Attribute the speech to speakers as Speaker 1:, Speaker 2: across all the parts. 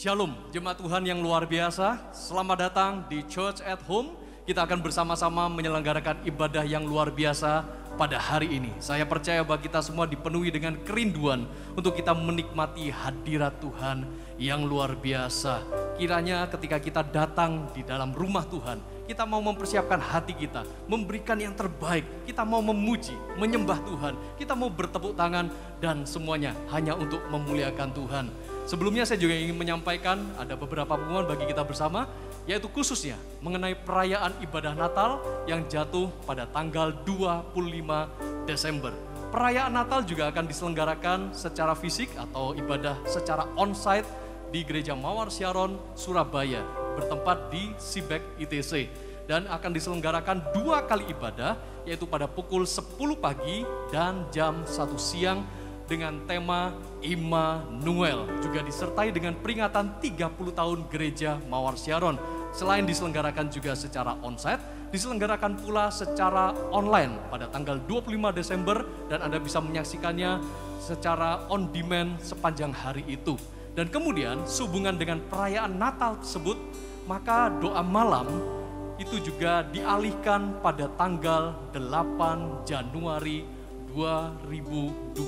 Speaker 1: Shalom, jemaat Tuhan yang luar biasa. Selamat datang di Church at Home. Kita akan bersama-sama menyelenggarakan ibadah yang luar biasa pada hari ini. Saya percaya bahwa kita semua dipenuhi dengan kerinduan untuk kita menikmati hadirat Tuhan yang luar biasa. Kiranya ketika kita datang di dalam rumah Tuhan, kita mau mempersiapkan hati kita, memberikan yang terbaik. Kita mau memuji, menyembah Tuhan. Kita mau bertepuk tangan dan semuanya hanya untuk memuliakan Tuhan. Sebelumnya saya juga ingin menyampaikan ada beberapa pengumuman bagi kita bersama, yaitu khususnya mengenai perayaan ibadah Natal yang jatuh pada tanggal 25 Desember. Perayaan Natal juga akan diselenggarakan secara fisik atau ibadah secara on-site di Gereja Mawar Syaron, Surabaya, bertempat di Sibek ITC. Dan akan diselenggarakan 2 kali ibadah, yaitu pada pukul 10 pagi dan jam 1 siang dengan tema Immanuel. Juga disertai dengan peringatan 30 tahun Gereja Mawar Syaron. Selain diselenggarakan juga secara onsite, diselenggarakan pula secara online pada tanggal 25 Desember dan Anda bisa menyaksikannya secara on demand sepanjang hari itu. Dan kemudian sehubungan dengan perayaan Natal tersebut, maka doa malam itu juga dialihkan pada tanggal 8 Januari 2021.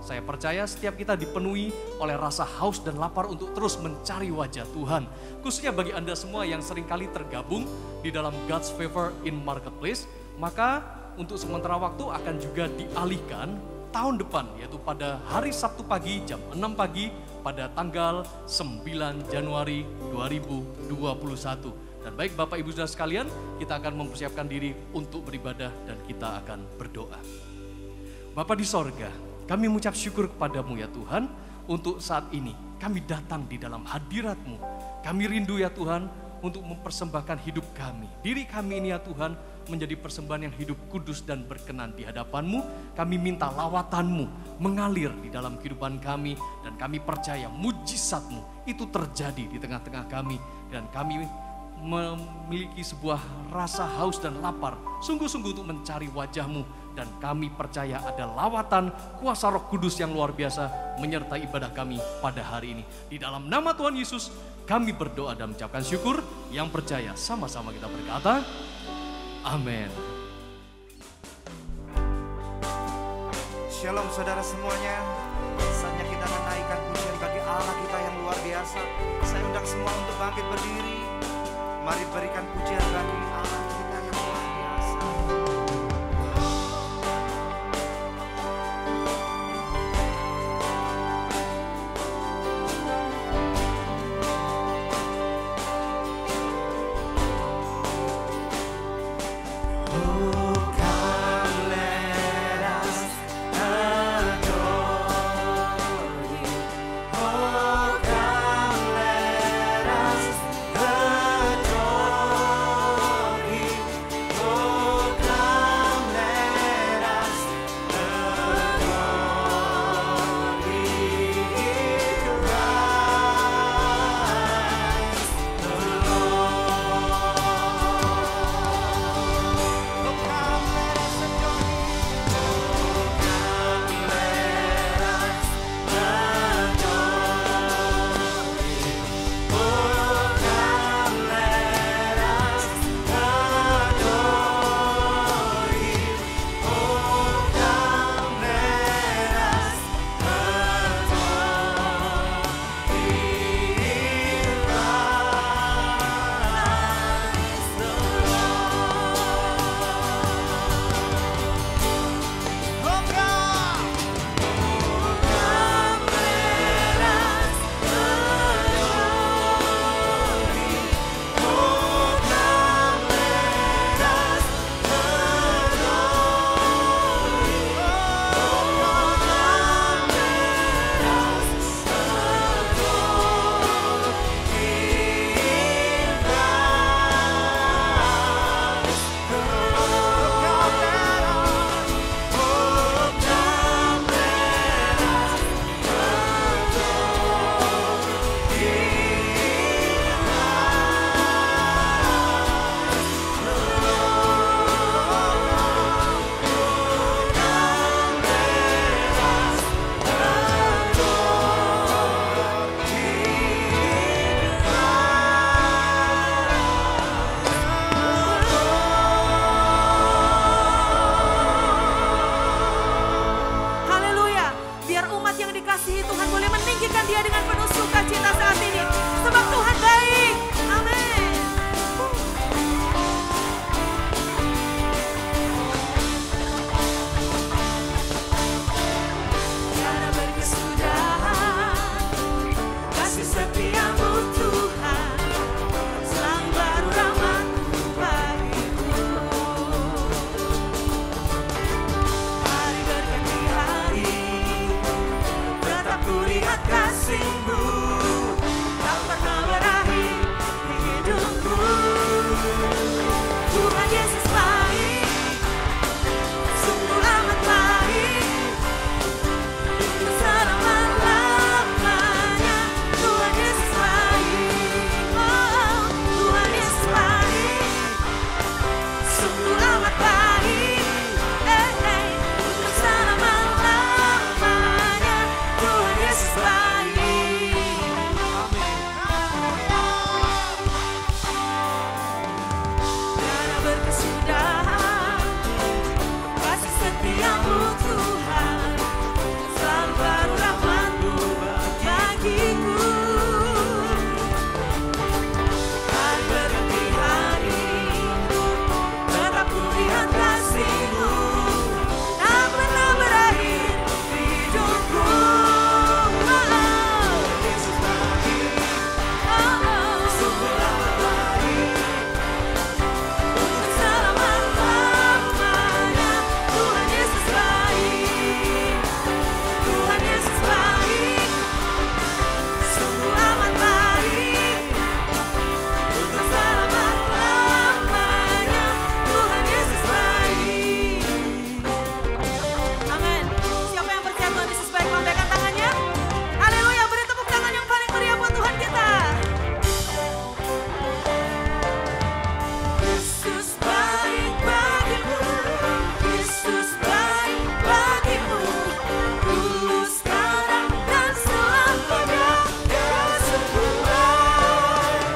Speaker 1: Saya percaya setiap kita dipenuhi oleh rasa haus dan lapar untuk terus mencari wajah Tuhan. Khususnya bagi Anda semua yang seringkali tergabung di dalam God's Favor in Marketplace, maka untuk sementara waktu akan juga dialihkan tahun depan, yaitu pada hari Sabtu pagi jam 6 pagi pada tanggal 9 Januari 2021. Dan baik Bapak Ibu Saudara sekalian, kita akan mempersiapkan diri untuk beribadah dan kita akan berdoa. Bapa di sorga, kami mengucap syukur kepadamu ya Tuhan, untuk saat ini kami datang di dalam hadirat-Mu. Kami rindu ya Tuhan untuk mempersembahkan hidup kami. Diri kami ini ya Tuhan menjadi persembahan yang hidup kudus dan berkenan di hadapan-Mu. Kami minta lawatan-Mu mengalir di dalam kehidupan kami dan kami percaya mujizat-Mu itu terjadi di tengah-tengah kami dan kami memiliki sebuah rasa haus dan lapar sungguh-sungguh untuk mencari wajah-Mu dan kami percaya ada lawatan kuasa Roh Kudus yang luar biasa menyertai ibadah kami pada hari ini. Di dalam nama Tuhan Yesus kami berdoa dan mengucapkan syukur. Yang percaya sama-sama kita berkata amin.
Speaker 2: Shalom saudara semuanya. Saatnya kita menaikkan pujian bagi Allah kita yang luar biasa. Saya undang semua untuk bangkit berdiri. Mari berikan pujian bagi Allah kita yang luar biasa.
Speaker 3: kasih-Mu tak pernah berakhir di hidupku. Tuhan Yesus baik, sungguh amat baik, untuk selama-lamanya. Tuhan Yesus baik, oh Tuhan Yesus baik, sungguh amat baik, untuk selama-lamanya. Tuhan Yesus baik. Karena berkesudahan kasih setia-Mu Tuhan, selalu baru rahmat-Mu bagiku. Hari berganti hari, tetap ku lihat kasih-Mu tak pernah berakhir di hidupku. Yesus baik, sungguh amat baik, untuk selama-lamanya. Tuhan Yesus baik, Tuhan Yesus baik, sungguh amat baik, untuk selama-lamanya. Tuhan Yesus baik. Amin. Siapa yang percaya Tuhan Yesus baik, lambaikan tangannya. Haleluya, beri tepuk tangan yang paling meriah buat Tuhan kita. Yesus baik bagimu, Yesus baik bagimu, dulu, sekarang, dan selamanya. Dia sungguh baik.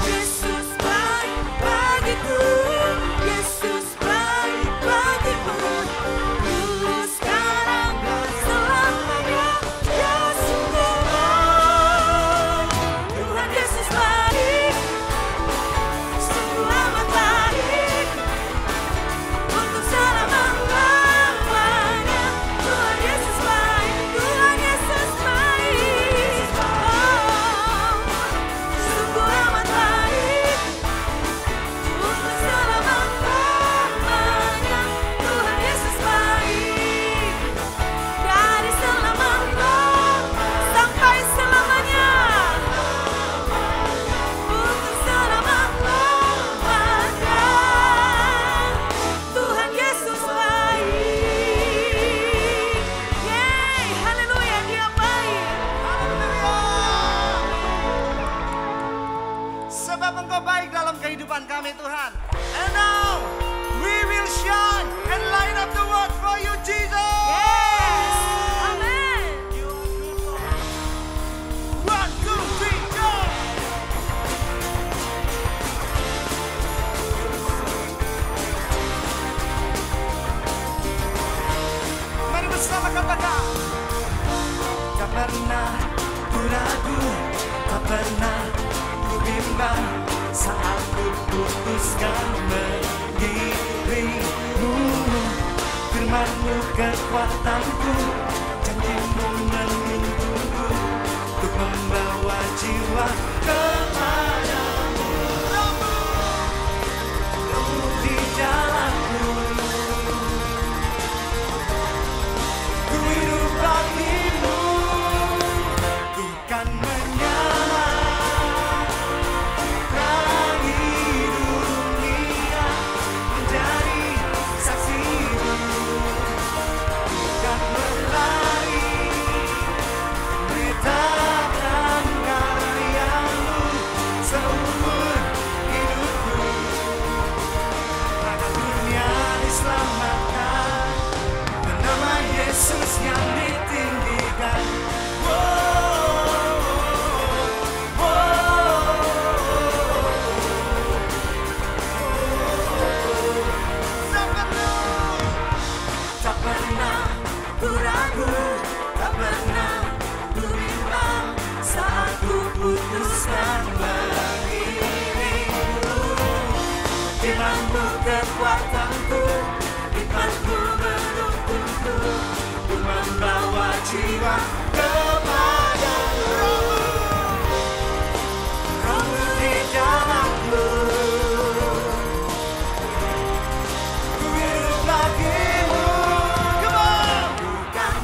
Speaker 3: Yesus baik bagiku, Yesus baik bagimu, dulu, sekarang, dan selamanya. Dia sungguh baik. Tuhan Yesus baik, sungguh amat baik, untuk selama-lamanya. Tuhan Yesus baik, Tuhan Yesus baik, oh, sungguh amat baik, untuk selama-lamanya. Tuhan Yesus baik, dari selama-lamanya sampai selamanya, untuk selama-lamanya. Tuhan Yesus baik. Yeay, haleluya, Dia baik.
Speaker 2: Sebab Engkau baik dalam kehidupan kami, Tuhan. And now we will shine and light up the world for you, Jesus.
Speaker 3: Yes, amin.
Speaker 2: You are good, Lord. 1, 2, 3, go. Mari bersama katakan. Tak pernah ku ragu, tak pernah ku bimbang saat ku putuskan mengikutimu. Firman-Mu kekuatanku, janji-Mu menuntunku untuk membawa jiwa kepadamu. Roh-Mu di jalanku, ku hidup bagi-Mu, ku kan menyala terangi dunia, menjadi saksi-Mu, ku kan berlari beritakan karya-Mu seumur hidupku. Agar dunia diselamatkan, bernama Yesus yang ditinggikan. Tak pernah ku ragu, tak pernah ku bimbang saat ku putuskan mengikutimu. Firman-Mu kekuatanku, hikmat-Mu menuntunku untuk membawa jiwa kepadamu. Roh-Mu di dalamku, ku hidup bagi-Mu. Come on. Ku kan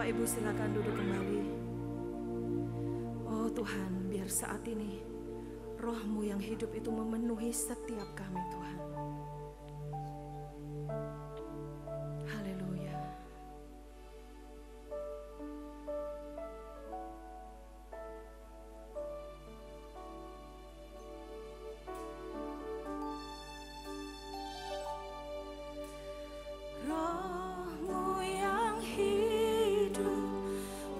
Speaker 3: Bapak Ibu silakan duduk kembali. Oh Tuhan, biar saat ini Roh-Mu yang hidup itu memenuhi setiap kami Tuhan. Haleluya. Roh-Mu yang hidup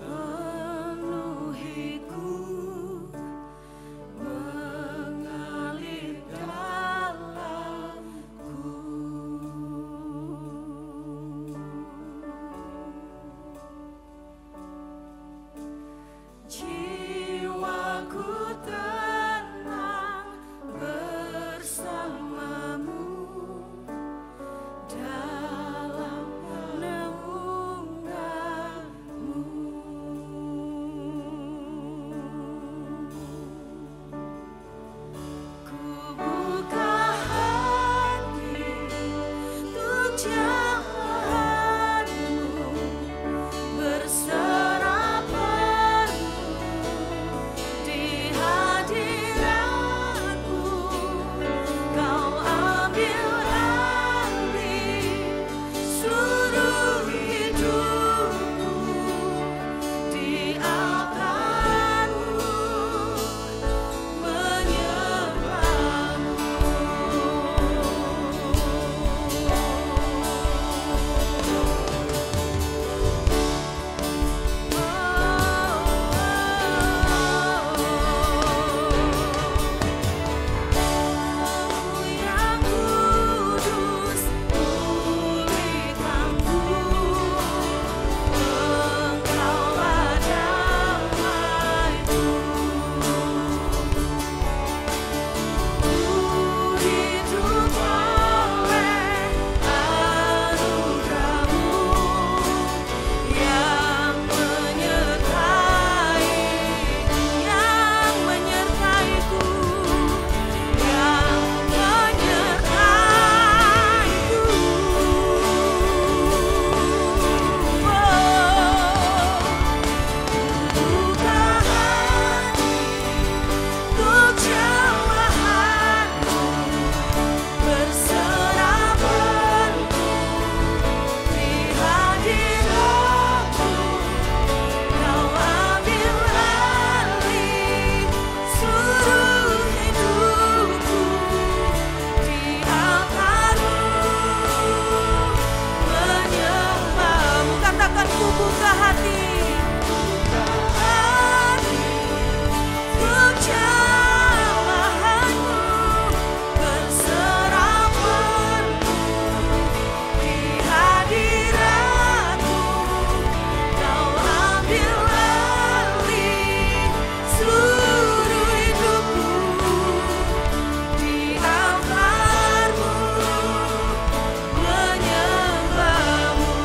Speaker 3: penuhiku, mengalir dalamku. Jiwaku tenang bersamamu dalam naunganmu. Ku buka hati untuk jamahanmu, berserah penuh di hadiratmu. Kau ambil alih seluruh hidupku, di altarmu yang kudus, pulihkanku. Engkaulah damaiku. Ku hidup oleh anugerah-Mu yang menyertaiku, yang menyertaiku, yang menyertaiku. Buka hati untuk jamahanmu, berserah penuh di hadiratmu. Kau ambil alih seluruh hidupku, di altarmu menyembahmu. Katakan, ku buka hati, untuk jamahanmu, berserah penuh di hadiratmu. Kau ambil alih seluruh hidupku, di altarmu menyembahmu.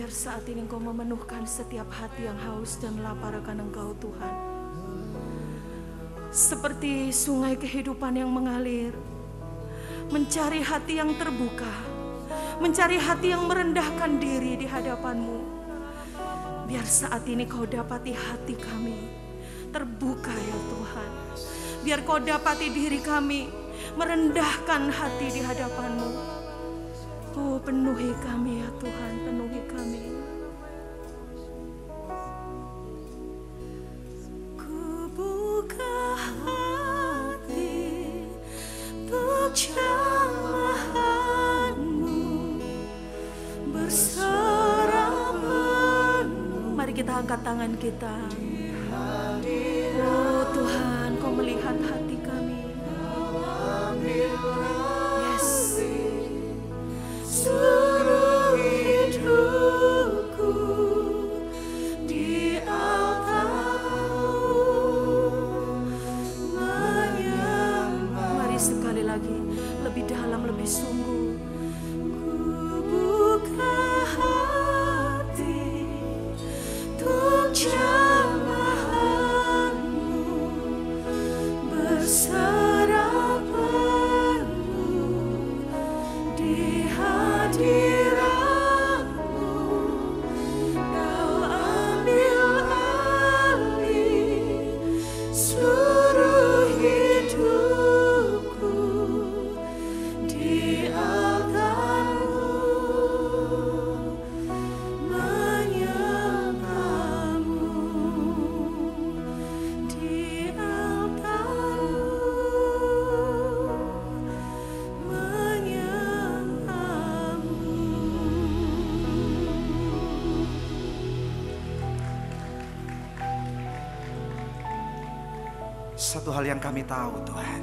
Speaker 3: Biar saat ini Engkau memenuhkan setiap hati yang haus dan lapar akan Engkau Tuhan. Seperti sungai kehidupan yang mengalir, mencari hati yang terbuka, mencari hati yang merendahkan diri di hadapan-Mu. Biar saat ini Kau dapati hati kami terbuka ya Tuhan. Biar Kau dapati diri kami merendahkan hati di hadapan-Mu. Oh, penuhi kami ya Tuhan, penuhi kami. Ku buka hati untuk jamahan-Mu, berserah penuh. Mari kita angkat tangan kita. Oh Tuhan, Kau melihat hati kami. Yes. Seluruh hidupku di altar-Mu menyembah. Mari sekali lagi, lebih dalam, lebih sungguh. Ku buka hati untuk jamahan-Mu, berserah penuh di hadirat-Mu. Kau ambil alih seluruh hidupku di altar-Mu, menyembah-Mu di altar-Mu, menyembah-Mu.
Speaker 2: Satu hal yang kami tahu Tuhan,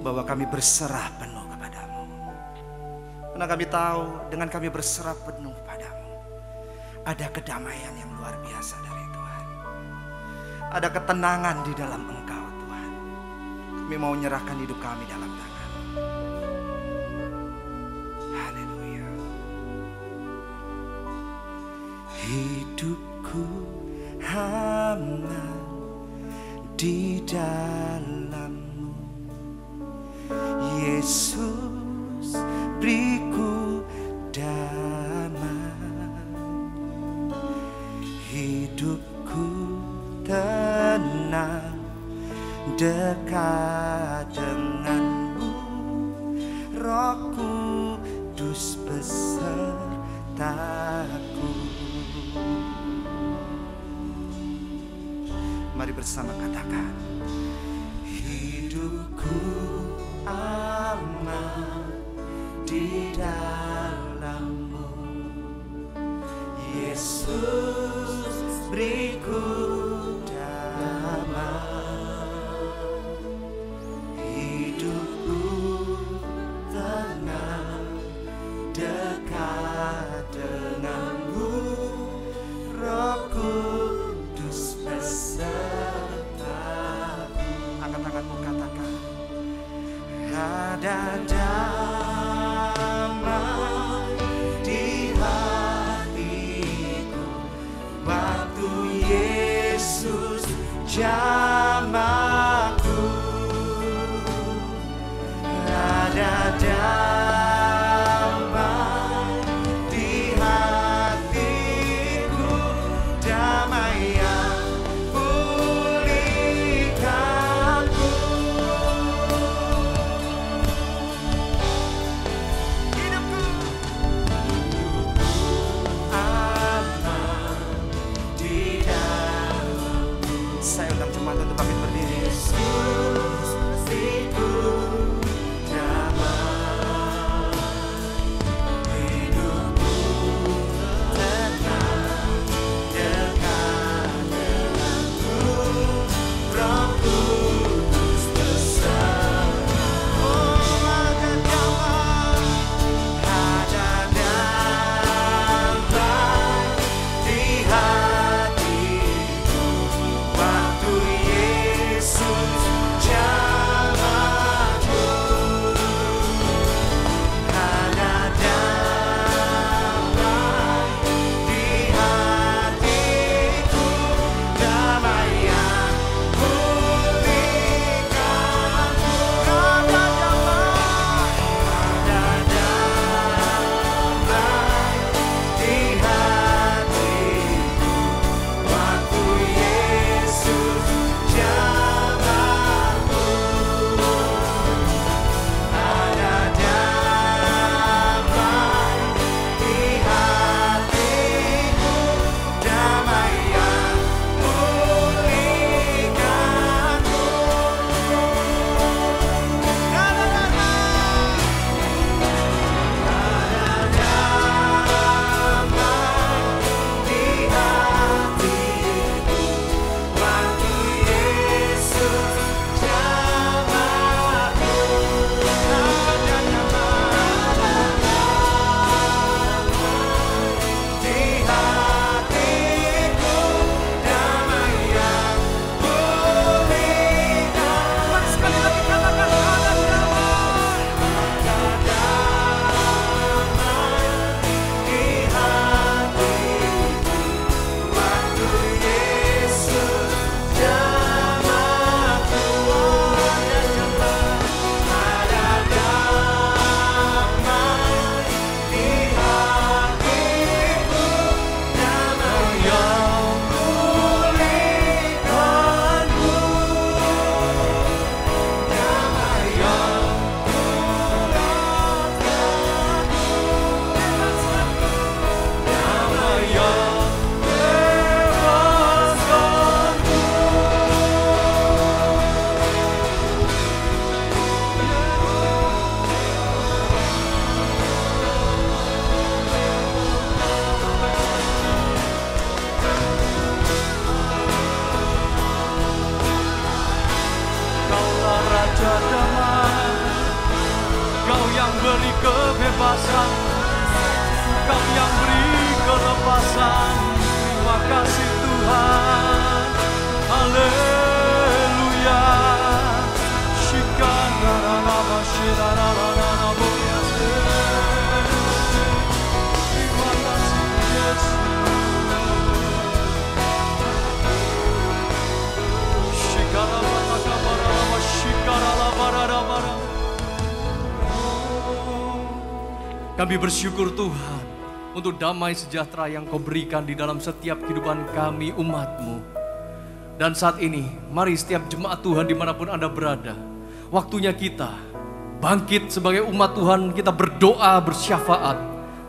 Speaker 2: bahwa kami berserah penuh kepadamu. Karena kami tahu dengan kami berserah penuh padamu, ada kedamaian yang luar biasa dari Tuhan. Ada ketenangan di dalam Engkau Tuhan. Kami mau menyerahkan hidup kami dalam tangan. Haleluya. Hidupku aman di dalam-Mu, Yesus, beriku damai. Hidupku tenang dekat dengan-Mu, Roh Kudus besertaku. Mari bersama katakan, hidupku aman di dalam-Mu, Yesus, beriku damai. Hidupku tenang dekat dengan-Mu, Roh Kudus besertaku. Angkat tanganmu, katakan, ada damai di hatiku waktu Yesus jamaku. Ada damai di hatiku, damai yang pulihkanku.
Speaker 1: ada damai. Kau yang beri kebebasan, Kau yang beri kelepasan. Terima kasih Tuhan. Haleluya. Terima kasih Yesus. Kami bersyukur Tuhan untuk damai sejahtera yang Kau berikan di dalam setiap kehidupan kami umat-Mu. Dan saat ini, mari setiap jemaat Tuhan dimanapun Anda berada, waktunya kita bangkit sebagai umat Tuhan, kita berdoa bersyafaat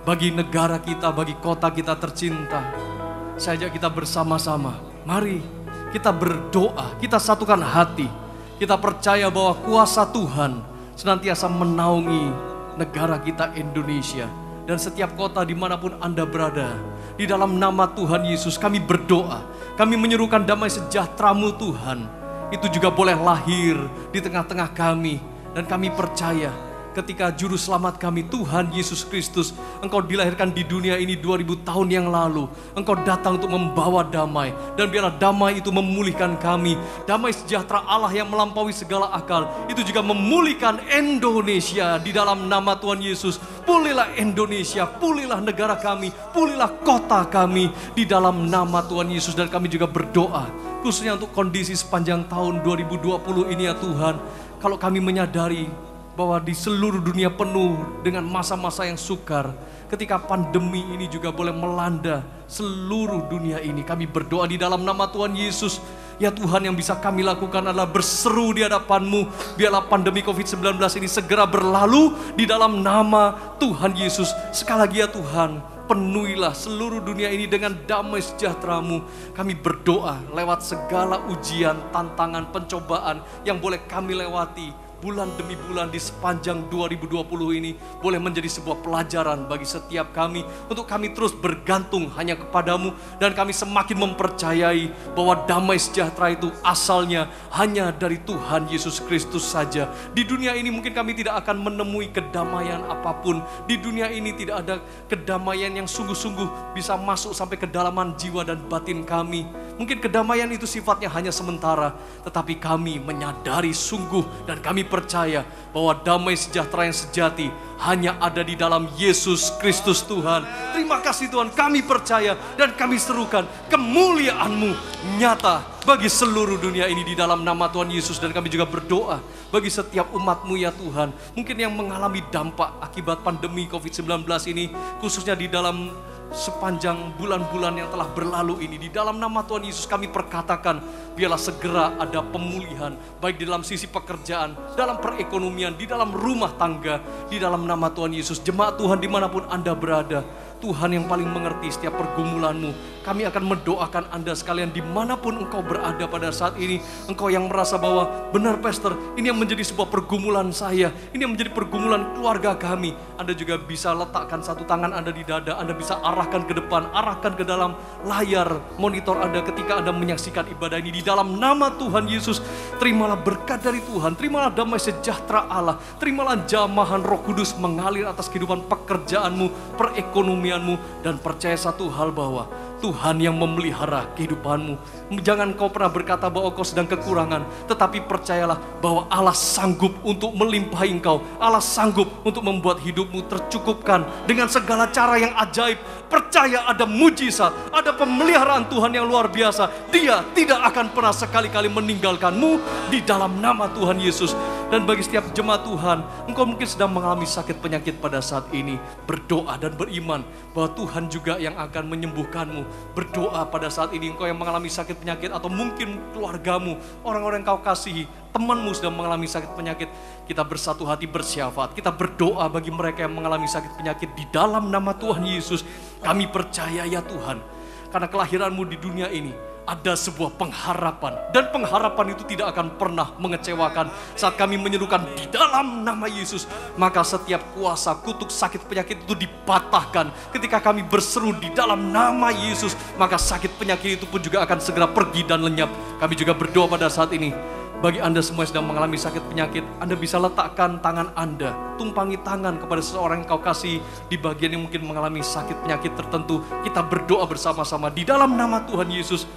Speaker 1: bagi negara kita, bagi kota kita tercinta. Saya ajak kita bersama-sama, mari kita berdoa, kita satukan hati. Kita percaya bahwa kuasa Tuhan senantiasa menaungi negara kita Indonesia. Dan setiap kota dimanapun Anda berada, di dalam nama Tuhan Yesus kami berdoa. Kami menyerukan damai sejahtera-Mu Tuhan. Itu juga boleh lahir di tengah-tengah kami. Dan kami percaya ketika juru selamat kami Tuhan Yesus Kristus, Engkau dilahirkan di dunia ini 2000 tahun yang lalu. Engkau datang untuk membawa damai, dan biarlah damai itu memulihkan kami. Damai sejahtera Allah yang melampaui segala akal itu juga memulihkan Indonesia di dalam nama Tuhan Yesus. Pulihlah Indonesia, pulihlah negara kami, pulihlah kota kami di dalam nama Tuhan Yesus. Dan kami juga berdoa khususnya untuk kondisi sepanjang tahun 2020 ini ya Tuhan. Kalau kami menyadari bahwa di seluruh dunia penuh dengan masa-masa yang sukar, ketika pandemi ini juga boleh melanda seluruh dunia ini, kami berdoa di dalam nama Tuhan Yesus. Ya Tuhan, yang bisa kami lakukan adalah berseru di hadapan-Mu. Biarlah pandemi COVID-19 ini segera berlalu di dalam nama Tuhan Yesus. Sekali lagi ya Tuhan, penuhilah seluruh dunia ini dengan damai sejahtera-Mu. Kami berdoa lewat segala ujian, tantangan, pencobaan yang boleh kami lewati bulan demi bulan di sepanjang 2020 ini boleh menjadi sebuah pelajaran bagi setiap kami, untuk kami terus bergantung hanya kepadamu, dan kami semakin mempercayai bahwa damai sejahtera itu asalnya hanya dari Tuhan Yesus Kristus saja. Di dunia ini mungkin kami tidak akan menemui kedamaian apapun. Di dunia ini tidak ada kedamaian yang sungguh-sungguh bisa masuk sampai kedalaman jiwa dan batin kami. Mungkin kedamaian itu sifatnya hanya sementara, tetapi kami menyadari sungguh dan kami percaya bahwa damai sejahtera yang sejati hanya ada di dalam Yesus Kristus Tuhan. Terima kasih Tuhan, kami percaya dan kami serukan kemuliaan-Mu nyata bagi seluruh dunia ini di dalam nama Tuhan Yesus. Dan kami juga berdoa bagi setiap umat-Mu ya Tuhan, mungkin yang mengalami dampak akibat pandemi COVID-19 ini, khususnya di dalam sepanjang bulan-bulan yang telah berlalu ini. Di dalam nama Tuhan Yesus kami perkatakan, biarlah segera ada pemulihan, baik di dalam sisi pekerjaan, dalam perekonomian, di dalam rumah tangga, di dalam nama Tuhan Yesus. Jemaat Tuhan dimanapun Anda berada, Tuhan yang paling mengerti setiap pergumulanmu. Kami akan mendoakan Anda sekalian dimanapun engkau berada pada saat ini. Engkau yang merasa bahwa benar pastor, ini yang menjadi sebuah pergumulan saya, ini yang menjadi pergumulan keluarga kami. Anda juga bisa letakkan satu tangan Anda di dada, Anda bisa arahkan ke depan, arahkan ke dalam layar monitor Anda ketika Anda menyaksikan ibadah ini. Di dalam nama Tuhan Yesus, terimalah berkat dari Tuhan, terimalah damai sejahtera Allah, terimalah jamahan Roh Kudus mengalir atas kehidupan pekerjaanmu, perekonomianmu, dan percaya satu hal bahwa Tuhan yang memelihara kehidupanmu. Jangan kau pernah berkata bahwa kau sedang kekurangan, tetapi percayalah bahwa Allah sanggup untuk melimpahi engkau. Allah sanggup untuk membuat hidupmu tercukupkan dengan segala cara yang ajaib. Percaya ada mujizat, ada pemeliharaan Tuhan yang luar biasa. Dia tidak akan pernah sekali-kali meninggalkanmu di dalam nama Tuhan Yesus. Dan bagi setiap jemaat Tuhan, engkau mungkin sedang mengalami sakit penyakit pada saat ini, berdoa dan beriman bahwa Tuhan juga yang akan menyembuhkanmu. Berdoa pada saat ini engkau yang mengalami sakit penyakit, atau mungkin keluargamu, orang-orang yang kau kasihi, temanmu sedang mengalami sakit penyakit. Kita bersatu hati bersyafaat, kita berdoa bagi mereka yang mengalami sakit penyakit di dalam nama Tuhan Yesus. Kami percaya ya Tuhan, karena kelahiranmu di dunia ini ada sebuah pengharapan, dan pengharapan itu tidak akan pernah mengecewakan. Saat kami menyerukan di dalam nama Yesus, maka setiap kuasa kutuk sakit penyakit itu dipatahkan. Ketika kami berseru di dalam nama Yesus, maka sakit penyakit itu pun juga akan segera pergi dan lenyap. Kami juga berdoa pada saat ini Bagi Anda semua yang sedang mengalami sakit penyakit, Anda bisa letakkan tangan Anda, tumpangi tangan kepada seseorang yang kau kasih di bagian yang mungkin mengalami sakit penyakit tertentu. Kita berdoa bersama-sama di dalam nama Tuhan Yesus.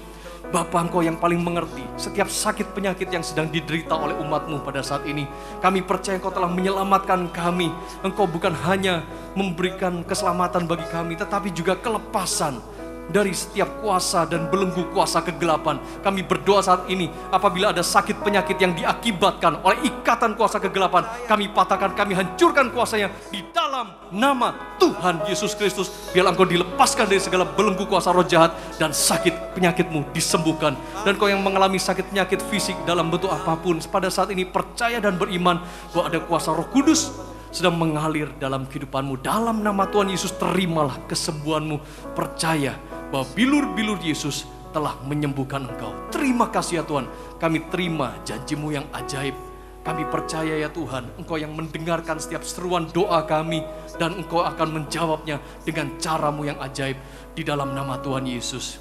Speaker 1: Bapa, Engkau yang paling mengerti setiap sakit penyakit yang sedang diderita oleh umat-Mu pada saat ini. Kami percaya Engkau telah menyelamatkan kami. Engkau bukan hanya memberikan keselamatan bagi kami, tetapi juga kelepasan dari setiap kuasa dan belenggu kuasa kegelapan. Kami berdoa saat ini, apabila ada sakit penyakit yang diakibatkan oleh ikatan kuasa kegelapan, kami patahkan, kami hancurkan kuasanya di dalam nama Tuhan Yesus Kristus. Biarlah Engkau dilepaskan dari segala belenggu kuasa roh jahat dan sakit penyakit-Mu disembuhkan. Dan Kau yang mengalami sakit penyakit fisik dalam bentuk apapun, pada saat ini percaya dan beriman bahwa ada kuasa Roh Kudus sedang mengalir dalam kehidupan-Mu. Dalam nama Tuhan Yesus, terimalah kesembuhan-Mu. Percaya bahwa bilur-bilur Yesus telah menyembuhkan engkau. Terima kasih ya Tuhan, kami terima janji-Mu yang ajaib. Kami percaya ya Tuhan, Engkau yang mendengarkan setiap seruan doa kami, dan Engkau akan menjawabnya dengan cara-Mu yang ajaib di dalam nama Tuhan Yesus.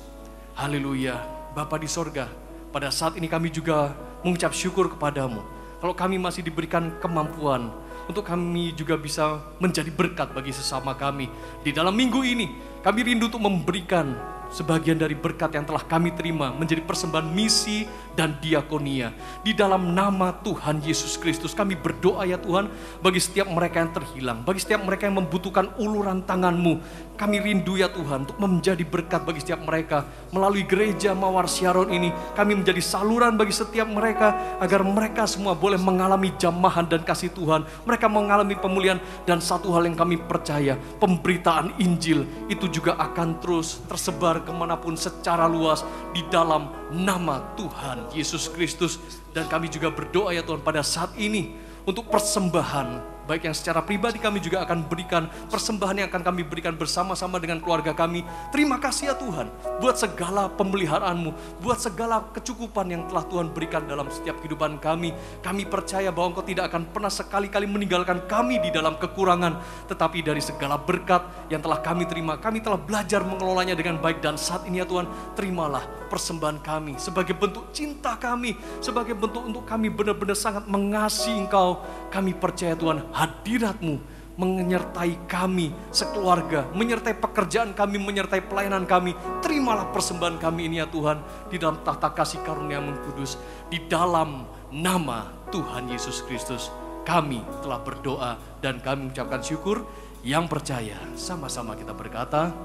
Speaker 1: Haleluya. Bapa di sorga, pada saat ini kami juga mengucap syukur kepadamu. Kalau kami masih diberikan kemampuan untuk kami juga bisa menjadi berkat bagi sesama kami. Di dalam minggu ini, kami rindu untuk memberikan sebagian dari berkat yang telah kami terima menjadi persembahan misi dan diakonia. Di dalam nama Tuhan Yesus Kristus kami berdoa ya Tuhan, bagi setiap mereka yang terhilang, bagi setiap mereka yang membutuhkan uluran tangan-Mu. Kami rindu ya Tuhan untuk menjadi berkat bagi setiap mereka. Melalui gereja Mawar Syaron ini, kami menjadi saluran bagi setiap mereka, agar mereka semua boleh mengalami jamahan dan kasih Tuhan. Mereka mengalami pemulihan, dan satu hal yang kami percaya, pemberitaan Injil itu juga akan terus tersebar kemanapun secara luas di dalam nama Tuhan Yesus Kristus. Dan kami juga berdoa ya Tuhan, pada saat ini untuk persembahan, baik yang secara pribadi kami juga akan berikan, persembahan yang akan kami berikan bersama-sama dengan keluarga kami. Terima kasih ya Tuhan, buat segala pemeliharaan-Mu, buat segala kecukupan yang telah Tuhan berikan dalam setiap kehidupan kami. Kami percaya bahwa Engkau tidak akan pernah sekali-kali meninggalkan kami di dalam kekurangan, tetapi dari segala berkat yang telah kami terima, kami telah belajar mengelolanya dengan baik. Dan saat ini ya Tuhan, terimalah persembahan kami sebagai bentuk cinta kami, sebagai bentuk untuk kami benar-benar sangat mengasihi Engkau. Kami percaya Tuhan, hadirat-Mu menyertai kami sekeluarga, menyertai pekerjaan kami, menyertai pelayanan kami. Terimalah persembahan kami ini ya Tuhan, di dalam tahta kasih karunia-Mu kudus. Di dalam nama Tuhan Yesus Kristus kami telah berdoa dan kami mengucapkan syukur. Yang percaya sama-sama kita berkata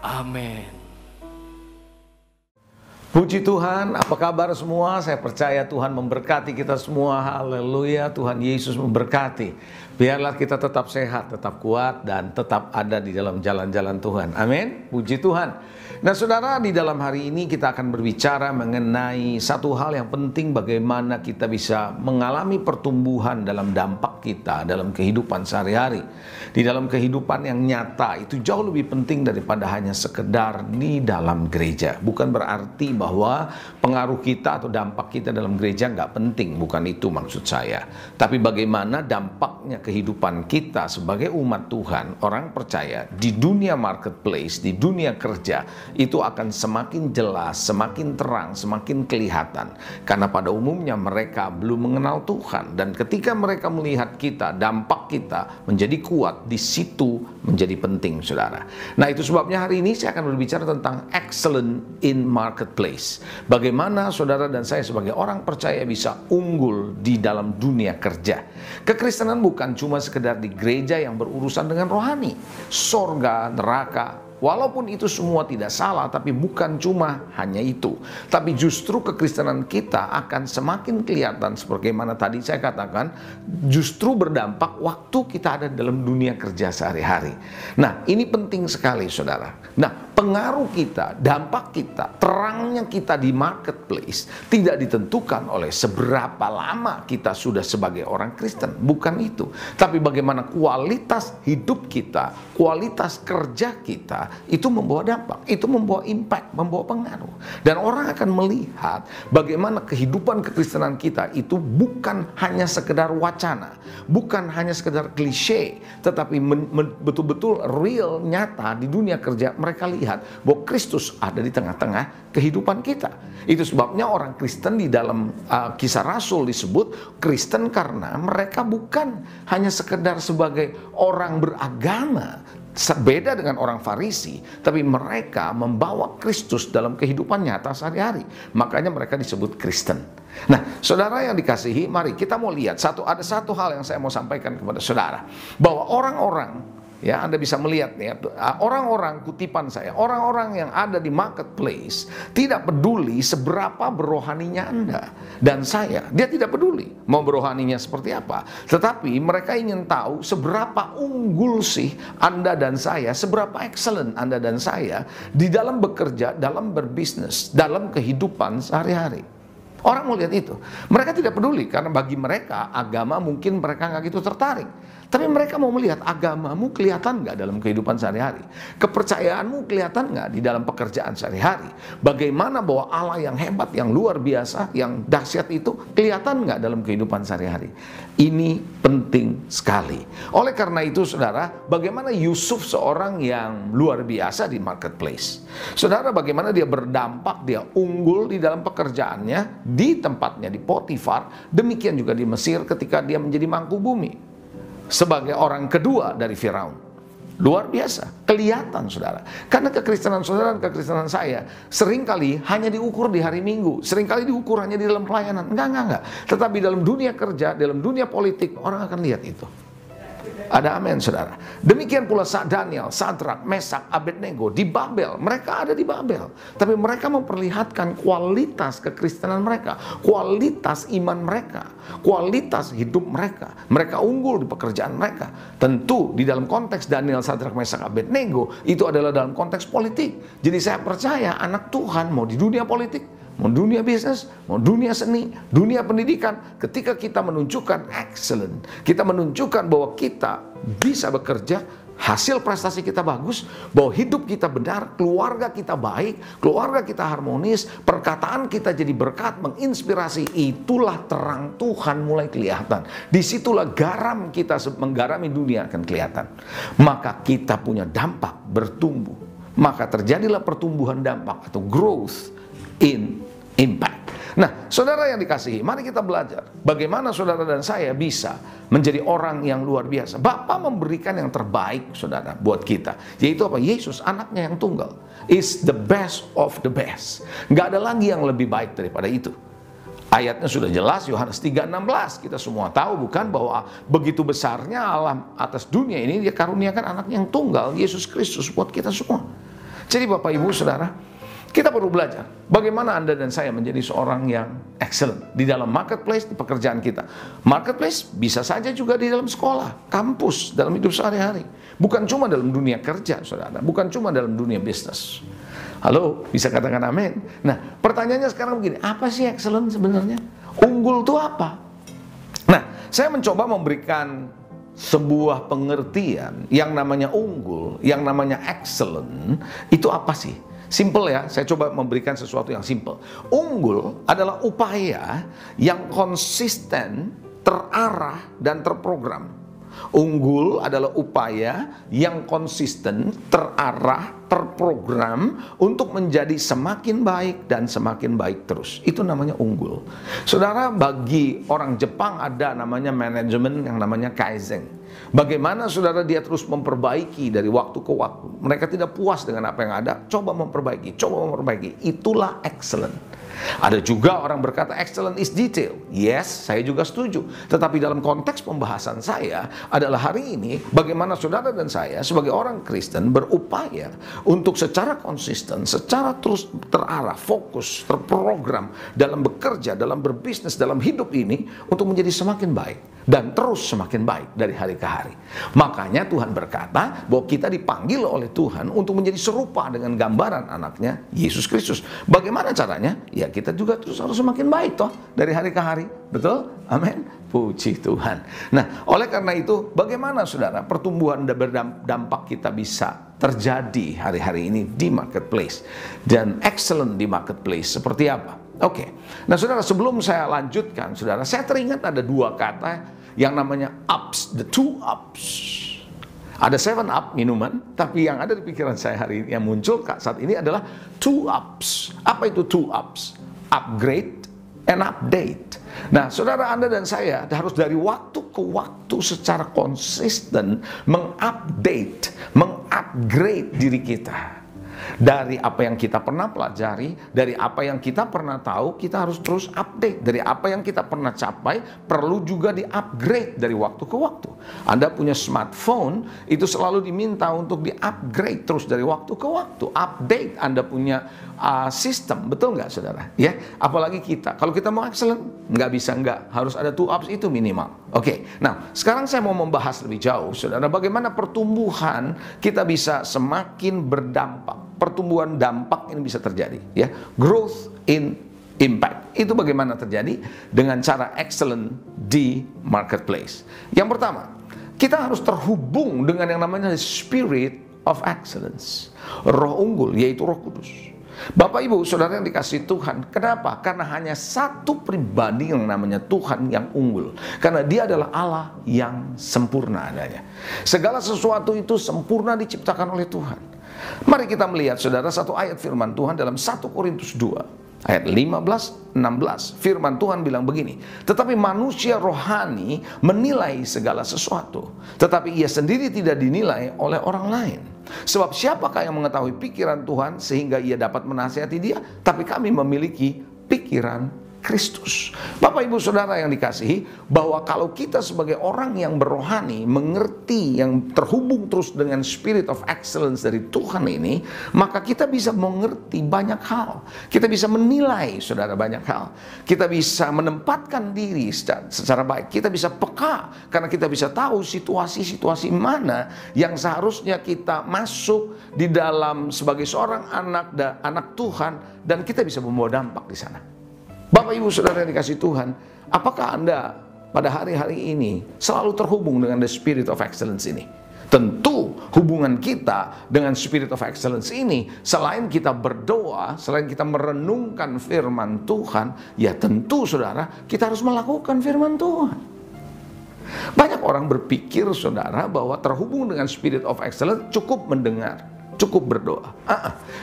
Speaker 1: amin.
Speaker 4: Puji Tuhan, apa kabar semua? Saya percaya Tuhan memberkati kita semua. Haleluya, Tuhan Yesus memberkati. Biarlah kita tetap sehat, tetap kuat, dan tetap ada di dalam jalan-jalan Tuhan. Amin. Puji Tuhan. Nah saudara, di dalam hari ini kita akan berbicara mengenai satu hal yang penting, bagaimana kita bisa mengalami pertumbuhan dalam dampak kita, dalam kehidupan sehari-hari. Di dalam kehidupan yang nyata, itu jauh lebih penting daripada hanya sekedar di dalam gereja. Bukan berarti bahwa pengaruh kita atau dampak kita dalam gereja nggak penting, bukan itu maksud saya. Tapi bagaimana dampaknya kehidupan kita sebagai umat Tuhan, orang percaya, di dunia marketplace, di dunia kerja, itu akan semakin jelas, semakin terang, semakin kelihatan. Karena pada umumnya mereka belum mengenal Tuhan. Dan ketika mereka melihat kita, dampak kita menjadi kuat, di situ menjadi penting, saudara. Nah itu sebabnya hari ini saya akan berbicara tentang excellent in marketplace. Bagaimana saudara dan saya sebagai orang percaya bisa unggul di dalam dunia kerja. Kekristenan bukan cuma sekedar di gereja yang berurusan dengan rohani, sorga, neraka. Walaupun itu semua tidak salah, tapi bukan cuma hanya itu. Tapi justru kekristenan kita akan semakin kelihatan sebagaimana tadi saya katakan, justru berdampak waktu kita ada dalam dunia kerja sehari-hari. Nah, ini penting sekali, saudara. Nah, pengaruh kita, dampak kita, terangnya kita di marketplace tidak ditentukan oleh seberapa lama kita sudah sebagai orang Kristen. Bukan itu. Tapi bagaimana kualitas hidup kita, kualitas kerja kita, kita, itu membawa dampak, itu membawa impact, membawa pengaruh. Dan orang akan melihat bagaimana kehidupan kekristenan kita itu bukan hanya sekedar wacana, bukan hanya sekedar klise, tetapi betul-betul real, nyata di dunia kerja. Mereka lihat bahwa Kristus ada di tengah-tengah kehidupan kita. Itu sebabnya orang Kristen di dalam Kisah Rasul disebut Kristen karena mereka bukan hanya sekedar sebagai orang beragama, beda dengan orang Farisi, tapi mereka membawa Kristus dalam kehidupan nyata sehari-hari. Makanya mereka disebut Kristen. Nah, saudara yang dikasihi, mari kita mau lihat ada satu hal yang saya mau sampaikan kepada saudara, bahwa orang-orang, ya, Anda bisa melihat nih, orang-orang, kutipan saya, orang-orang yang ada di marketplace tidak peduli seberapa berohaninya Anda dan saya. Dia tidak peduli mau berohaninya seperti apa, tetapi mereka ingin tahu seberapa unggul sih Anda dan saya, seberapa excellent Anda dan saya di dalam bekerja, dalam berbisnis, dalam kehidupan sehari-hari. Orang mau lihat itu. Mereka tidak peduli karena bagi mereka agama mungkin mereka nggak gitu tertarik. Tapi mereka mau melihat agamamu kelihatan nggak dalam kehidupan sehari-hari? Kepercayaanmu kelihatan nggak di dalam pekerjaan sehari-hari? Bagaimana bahwa Allah yang hebat, yang luar biasa, yang dahsyat itu kelihatan nggak dalam kehidupan sehari-hari? Ini penting sekali. Oleh karena itu, saudara, bagaimana Yusuf seorang yang luar biasa di marketplace? Saudara, bagaimana dia berdampak, dia unggul di dalam pekerjaannya, di tempatnya di Potifar, demikian juga di Mesir ketika dia menjadi mangku bumi. Sebagai orang kedua dari Firaun. Luar biasa, kelihatan saudara. Karena kekristenan saudara dan kekristenan saya seringkali hanya diukur di hari Minggu, seringkali diukur hanya di dalam pelayanan. Enggak. Tetapi dalam dunia kerja, dalam dunia politik, orang akan lihat itu. Ada amin saudara. Demikian pula Daniel, Sadrak, Mesak, Abednego di Babel. Mereka ada di Babel, tapi mereka memperlihatkan kualitas kekristenan mereka, kualitas iman mereka, kualitas hidup mereka. Mereka unggul di pekerjaan mereka. Tentu di dalam konteks Daniel, Sadrak, Mesak, Abednego itu adalah dalam konteks politik. Jadi saya percaya anak Tuhan mau di dunia politik, mau dunia bisnis, mau dunia seni, dunia pendidikan, ketika kita menunjukkan excellent, kita menunjukkan bahwa kita bisa bekerja, hasil prestasi kita bagus, bahwa hidup kita benar, keluarga kita baik, keluarga kita harmonis, perkataan kita jadi berkat, menginspirasi, itulah terang Tuhan mulai kelihatan. Disitulah garam kita menggarami dunia akan kelihatan. Maka kita punya dampak, bertumbuh. Maka terjadilah pertumbuhan dampak atau growth in impact. Nah, saudara yang dikasihi, mari kita belajar bagaimana saudara dan saya bisa menjadi orang yang luar biasa. Bapa memberikan yang terbaik, saudara, buat kita. Yaitu apa? Yesus, anaknya yang tunggal, is the best of the best. Gak ada lagi yang lebih baik daripada itu. Ayatnya sudah jelas, Yohanes 3:16. Kita semua tahu bukan bahwa begitu besarnya Allah atas dunia ini, dia karuniakan anaknya yang tunggal, Yesus Kristus, buat kita semua. Jadi Bapak Ibu Saudara, kita perlu belajar bagaimana Anda dan saya menjadi seorang yang excellent di dalam marketplace, di pekerjaan kita. Marketplace bisa saja juga di dalam sekolah, kampus, dalam hidup sehari-hari. Bukan cuma dalam dunia kerja, saudara. Bukan cuma dalam dunia bisnis. Halo, bisa katakan amin? Nah, pertanyaannya sekarang begini, apa sih excellent sebenarnya? Unggul itu apa? Nah, saya mencoba memberikan sebuah pengertian yang namanya unggul, yang namanya excellent, itu apa sih? Simple ya, saya coba memberikan sesuatu yang simple. Unggul adalah upaya yang konsisten, terarah, dan terprogram. Unggul adalah upaya yang konsisten, terarah, terprogram untuk menjadi semakin baik dan semakin baik terus. Itu namanya unggul. Saudara, bagi orang Jepang ada namanya manajemen yang namanya kaizen. Bagaimana saudara dia terus memperbaiki dari waktu ke waktu. Mereka tidak puas dengan apa yang ada, coba memperbaiki, coba memperbaiki. Itulah excellent. Ada juga orang berkata excellent is detail. Yes, saya juga setuju. Tetapi dalam konteks pembahasan saya adalah hari ini bagaimana saudara dan saya sebagai orang Kristen berupaya untuk secara konsisten, secara terus terarah, fokus, terprogram dalam bekerja, dalam berbisnis, dalam hidup ini untuk menjadi semakin baik dan terus semakin baik dari hari ke hari. Makanya Tuhan berkata bahwa kita dipanggil oleh Tuhan untuk menjadi serupa dengan gambaran anaknya Yesus Kristus. Bagaimana caranya? ya kita juga terus harus semakin baik toh dari hari ke hari. Betul? Amin. Puji Tuhan. Nah, oleh karena itu bagaimana saudara pertumbuhan dan berdampak kita bisa terjadi hari-hari ini di marketplace dan excellent di marketplace seperti apa? Oke. Nah, saudara, sebelum saya lanjutkan, saudara, saya teringat ada dua kata yang namanya ups, the two ups. Ada 7-Up minuman, tapi yang ada di pikiran saya hari ini, yang muncul saat ini adalah 2 ups. Apa itu 2 ups? Upgrade and update. Nah, saudara, Anda dan saya harus dari waktu ke waktu secara konsisten mengupdate, mengupgrade diri kita. Dari apa yang kita pernah pelajari, dari apa yang kita pernah tahu, kita harus terus update. Dari apa yang kita pernah capai, perlu juga di-upgrade dari waktu ke waktu. Anda punya smartphone, itu selalu diminta untuk di-upgrade terus dari waktu ke waktu. Update Anda punya sistem, betul nggak saudara? Ya, apalagi kita. Kalau kita mau excellent, nggak bisa nggak. Harus ada 2 ups itu minimal. Oke, nah sekarang saya mau membahas lebih jauh, saudara. Bagaimana pertumbuhan kita bisa semakin berdampak. Pertumbuhan dampak ini bisa terjadi, ya. Growth in impact. Itu bagaimana terjadi? Dengan cara excellent di marketplace. Yang pertama, kita harus terhubung dengan yang namanya spirit of excellence. Roh unggul, yaitu Roh Kudus. Bapak Ibu, saudara yang dikasihi Tuhan, kenapa? Karena hanya satu pribadi yang namanya Tuhan yang unggul. Karena dia adalah Allah yang sempurna adanya. Segala sesuatu itu sempurna diciptakan oleh Tuhan. Mari kita melihat, saudara, satu ayat firman Tuhan dalam 1 Korintus 2 ayat 15-16. Firman Tuhan bilang begini, tetapi manusia rohani menilai segala sesuatu, tetapi ia sendiri tidak dinilai oleh orang lain. Sebab siapakah yang mengetahui pikiran Tuhan sehingga ia dapat menasihati dia? Tapi kami memiliki pikiran Kristus. Bapak Ibu Saudara yang dikasihi, bahwa kalau kita sebagai orang yang berrohani, mengerti, yang terhubung terus dengan spirit of excellence dari Tuhan ini, maka kita bisa mengerti banyak hal. Kita bisa menilai, saudara, banyak hal. Kita bisa menempatkan diri secara baik. Kita bisa peka, karena kita bisa tahu situasi-situasi mana yang seharusnya kita masuk di dalam sebagai seorang anak Tuhan, dan kita bisa membawa dampak di sana. Bapak Ibu Saudara yang dikasihi Tuhan, apakah Anda pada hari-hari ini selalu terhubung dengan the spirit of excellence ini? Tentu hubungan kita dengan spirit of excellence ini, selain kita berdoa, selain kita merenungkan firman Tuhan, ya tentu saudara, kita harus melakukan firman Tuhan. Banyak orang berpikir, saudara, bahwa terhubung dengan spirit of excellence cukup mendengar, cukup berdoa.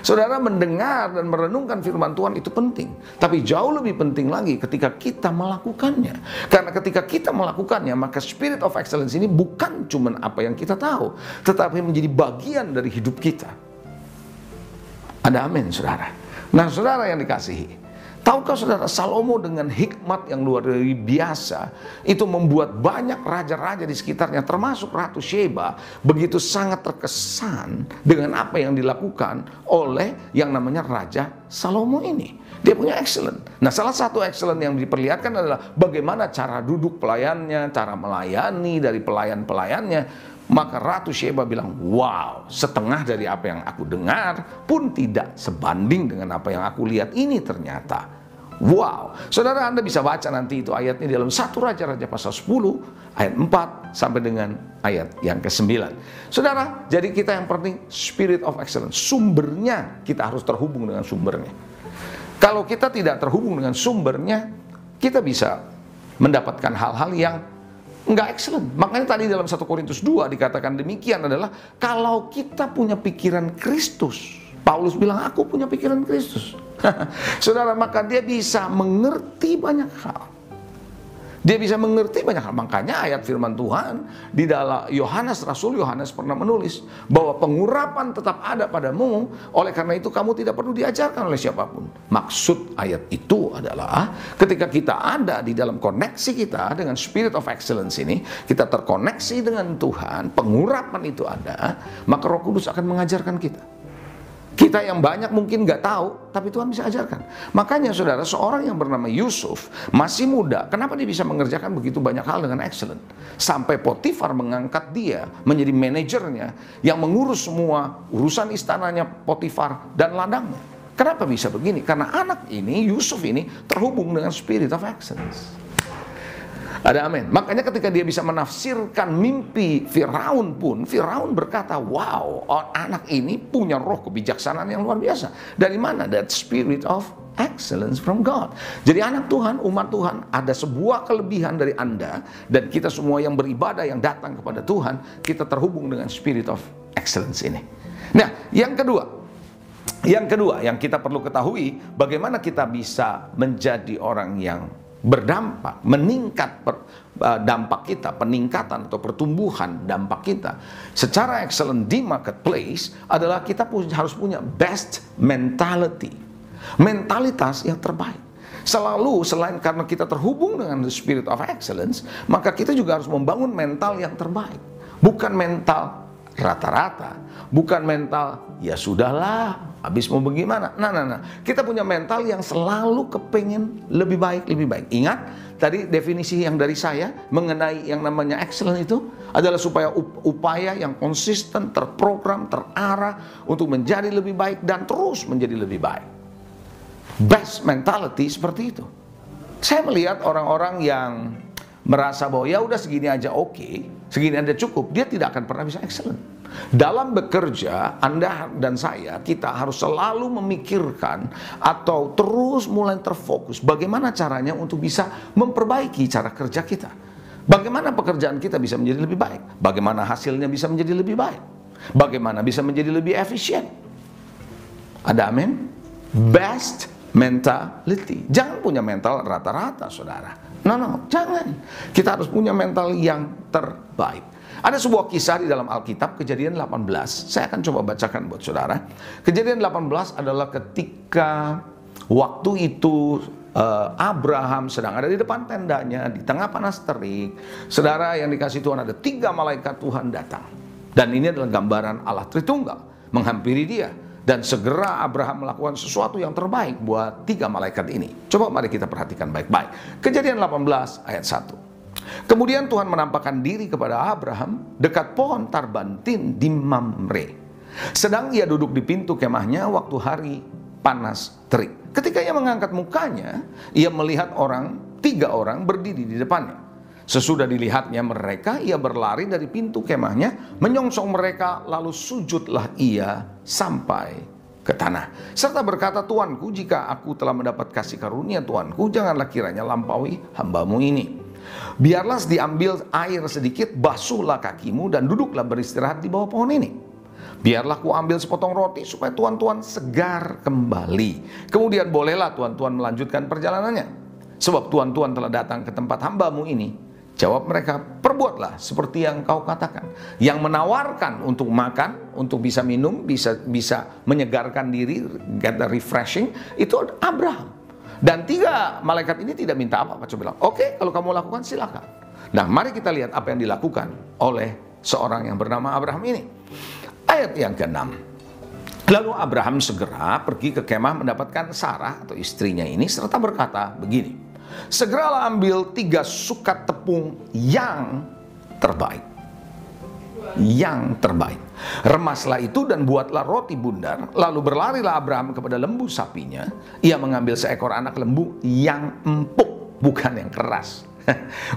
Speaker 4: Saudara, mendengar dan merenungkan firman Tuhan itu penting. Tapi jauh lebih penting lagi ketika kita melakukannya. Karena ketika kita melakukannya, maka spirit of excellence ini bukan cuma apa yang kita tahu, tetapi menjadi bagian dari hidup kita. Ada amin, saudara. Nah, saudara yang dikasihi, tahukah saudara, Salomo dengan hikmat yang luar biasa itu membuat banyak raja-raja di sekitarnya, termasuk Ratu Sheba, begitu sangat terkesan dengan apa yang dilakukan oleh yang namanya Raja Salomo ini. Dia punya excellent. Nah, salah satu excellent yang diperlihatkan adalah bagaimana cara duduk pelayannya, cara melayani dari pelayan-pelayannya. Maka Ratu Sheba bilang, wow, setengah dari apa yang aku dengar pun tidak sebanding dengan apa yang aku lihat ini ternyata. Wow, saudara, Anda bisa baca nanti itu ayatnya di dalam 1 Raja-Raja pasal 10 ayat 4 sampai dengan ayat yang ke-9. Saudara, jadi kita yang penting spirit of excellence. Sumbernya kita harus terhubung dengan sumbernya. Kalau kita tidak terhubung dengan sumbernya, kita bisa mendapatkan hal-hal yang enggak excellent. Makanya tadi dalam 1 Korintus 2 dikatakan demikian adalah kalau kita punya pikiran Kristus. Paulus bilang, aku punya pikiran Kristus. Saudara, maka dia bisa mengerti banyak hal. Dia bisa mengerti banyak hal. Makanya ayat firman Tuhan di dalam Rasul Yohanes pernah menulis bahwa pengurapan tetap ada padamu, oleh karena itu kamu tidak perlu diajarkan oleh siapapun. Maksud ayat itu adalah ketika kita ada di dalam koneksi kita dengan spirit of excellence ini, kita terkoneksi dengan Tuhan, pengurapan itu ada, maka Roh Kudus akan mengajarkan kita. Kita yang banyak mungkin nggak tahu, tapi Tuhan bisa ajarkan. Makanya saudara, seorang yang bernama Yusuf, masih muda, kenapa dia bisa mengerjakan begitu banyak hal dengan excellent? Sampai Potifar mengangkat dia menjadi manajernya, yang mengurus semua urusan istananya Potifar dan ladangnya. Kenapa bisa begini? Karena anak ini, Yusuf ini, terhubung dengan spirit of excellence. Ada amin. Makanya ketika dia bisa menafsirkan mimpi Firaun pun, Firaun berkata, wow, anak ini punya roh kebijaksanaan yang luar biasa. Dari mana? That spirit of excellence from God. Jadi anak Tuhan, umat Tuhan, ada sebuah kelebihan dari Anda dan kita semua yang beribadah, yang datang kepada Tuhan, kita terhubung dengan spirit of excellence ini. Nah, yang kedua yang kita perlu ketahui, bagaimana kita bisa menjadi orang yang berdampak, meningkat dampak kita, peningkatan atau pertumbuhan dampak kita secara excellent di marketplace adalah kita harus punya best mentality, mentalitas yang terbaik. Selalu selain karena kita terhubung dengan the spirit of excellence, maka kita juga harus membangun mental yang terbaik, bukan mental rata-rata, bukan mental ya sudahlah, habis mau bagaimana. Nah. Kita punya mental yang selalu kepengen lebih baik. Ingat tadi definisi yang dari saya mengenai yang namanya excellent itu adalah supaya upaya yang konsisten, terprogram, terarah untuk menjadi lebih baik dan terus menjadi lebih baik. Best mentality seperti itu. Saya melihat orang-orang yang merasa bahwa ya udah segini aja oke, segini aja cukup, dia tidak akan pernah bisa excellent. Dalam bekerja, Anda dan saya, kita harus selalu memikirkan atau terus mulai terfokus bagaimana caranya untuk bisa memperbaiki cara kerja kita. Bagaimana pekerjaan kita bisa menjadi lebih baik, bagaimana hasilnya bisa menjadi lebih baik, bagaimana bisa menjadi lebih efisien. Ada amin? Best mentality. Jangan punya mental rata-rata, saudara. No, jangan. Kita harus punya mental yang terbaik. Ada sebuah kisah di dalam Alkitab, Kejadian 18. Saya akan coba bacakan buat saudara. Kejadian 18 adalah ketika waktu itu Abraham sedang ada di depan tendanya, di tengah panas terik. Saudara yang dikasih Tuhan, ada 3 malaikat Tuhan datang. Dan ini adalah gambaran Allah Tritunggal menghampiri dia. Dan segera Abraham melakukan sesuatu yang terbaik buat 3 malaikat ini. Coba mari kita perhatikan baik-baik. Kejadian 18 ayat 1. Kemudian Tuhan menampakkan diri kepada Abraham dekat pohon tarbantin di Mamre. Sedang ia duduk di pintu kemahnya waktu hari panas terik. Ketika ia mengangkat mukanya, ia melihat 3 orang berdiri di depannya. Sesudah dilihatnya mereka, ia berlari dari pintu kemahnya, menyongsong mereka, lalu sujudlah ia sampai ke tanah. Serta berkata, Tuanku, jika aku telah mendapat kasih karunia Tuanku, janganlah kiranya lampaui hambamu ini. Biarlah diambil air sedikit, basuhlah kakimu dan duduklah beristirahat di bawah pohon ini. Biarlah ku ambil sepotong roti supaya tuan-tuan segar kembali. Kemudian bolehlah tuan-tuan melanjutkan perjalanannya. Sebab tuan-tuan telah datang ke tempat hambamu ini. Jawab mereka, perbuatlah seperti yang kau katakan. Yang menawarkan untuk makan, untuk bisa minum, bisa menyegarkan diri, get the refreshing, itu Abraham. Dan 3 malaikat ini tidak minta apa-apa. Coba bilang, oke, kalau kamu lakukan silakan. Nah, mari kita lihat apa yang dilakukan oleh seorang yang bernama Abraham ini. Ayat yang ke-6. Lalu Abraham segera pergi ke kemah mendapatkan Sarah atau istrinya ini serta berkata begini, segeralah ambil 3 sukat tepung yang terbaik. Yang terbaik. Remaslah itu dan buatlah roti bundar. Lalu berlarilah Abraham kepada lembu sapinya. Ia mengambil seekor anak lembu yang empuk, bukan yang keras.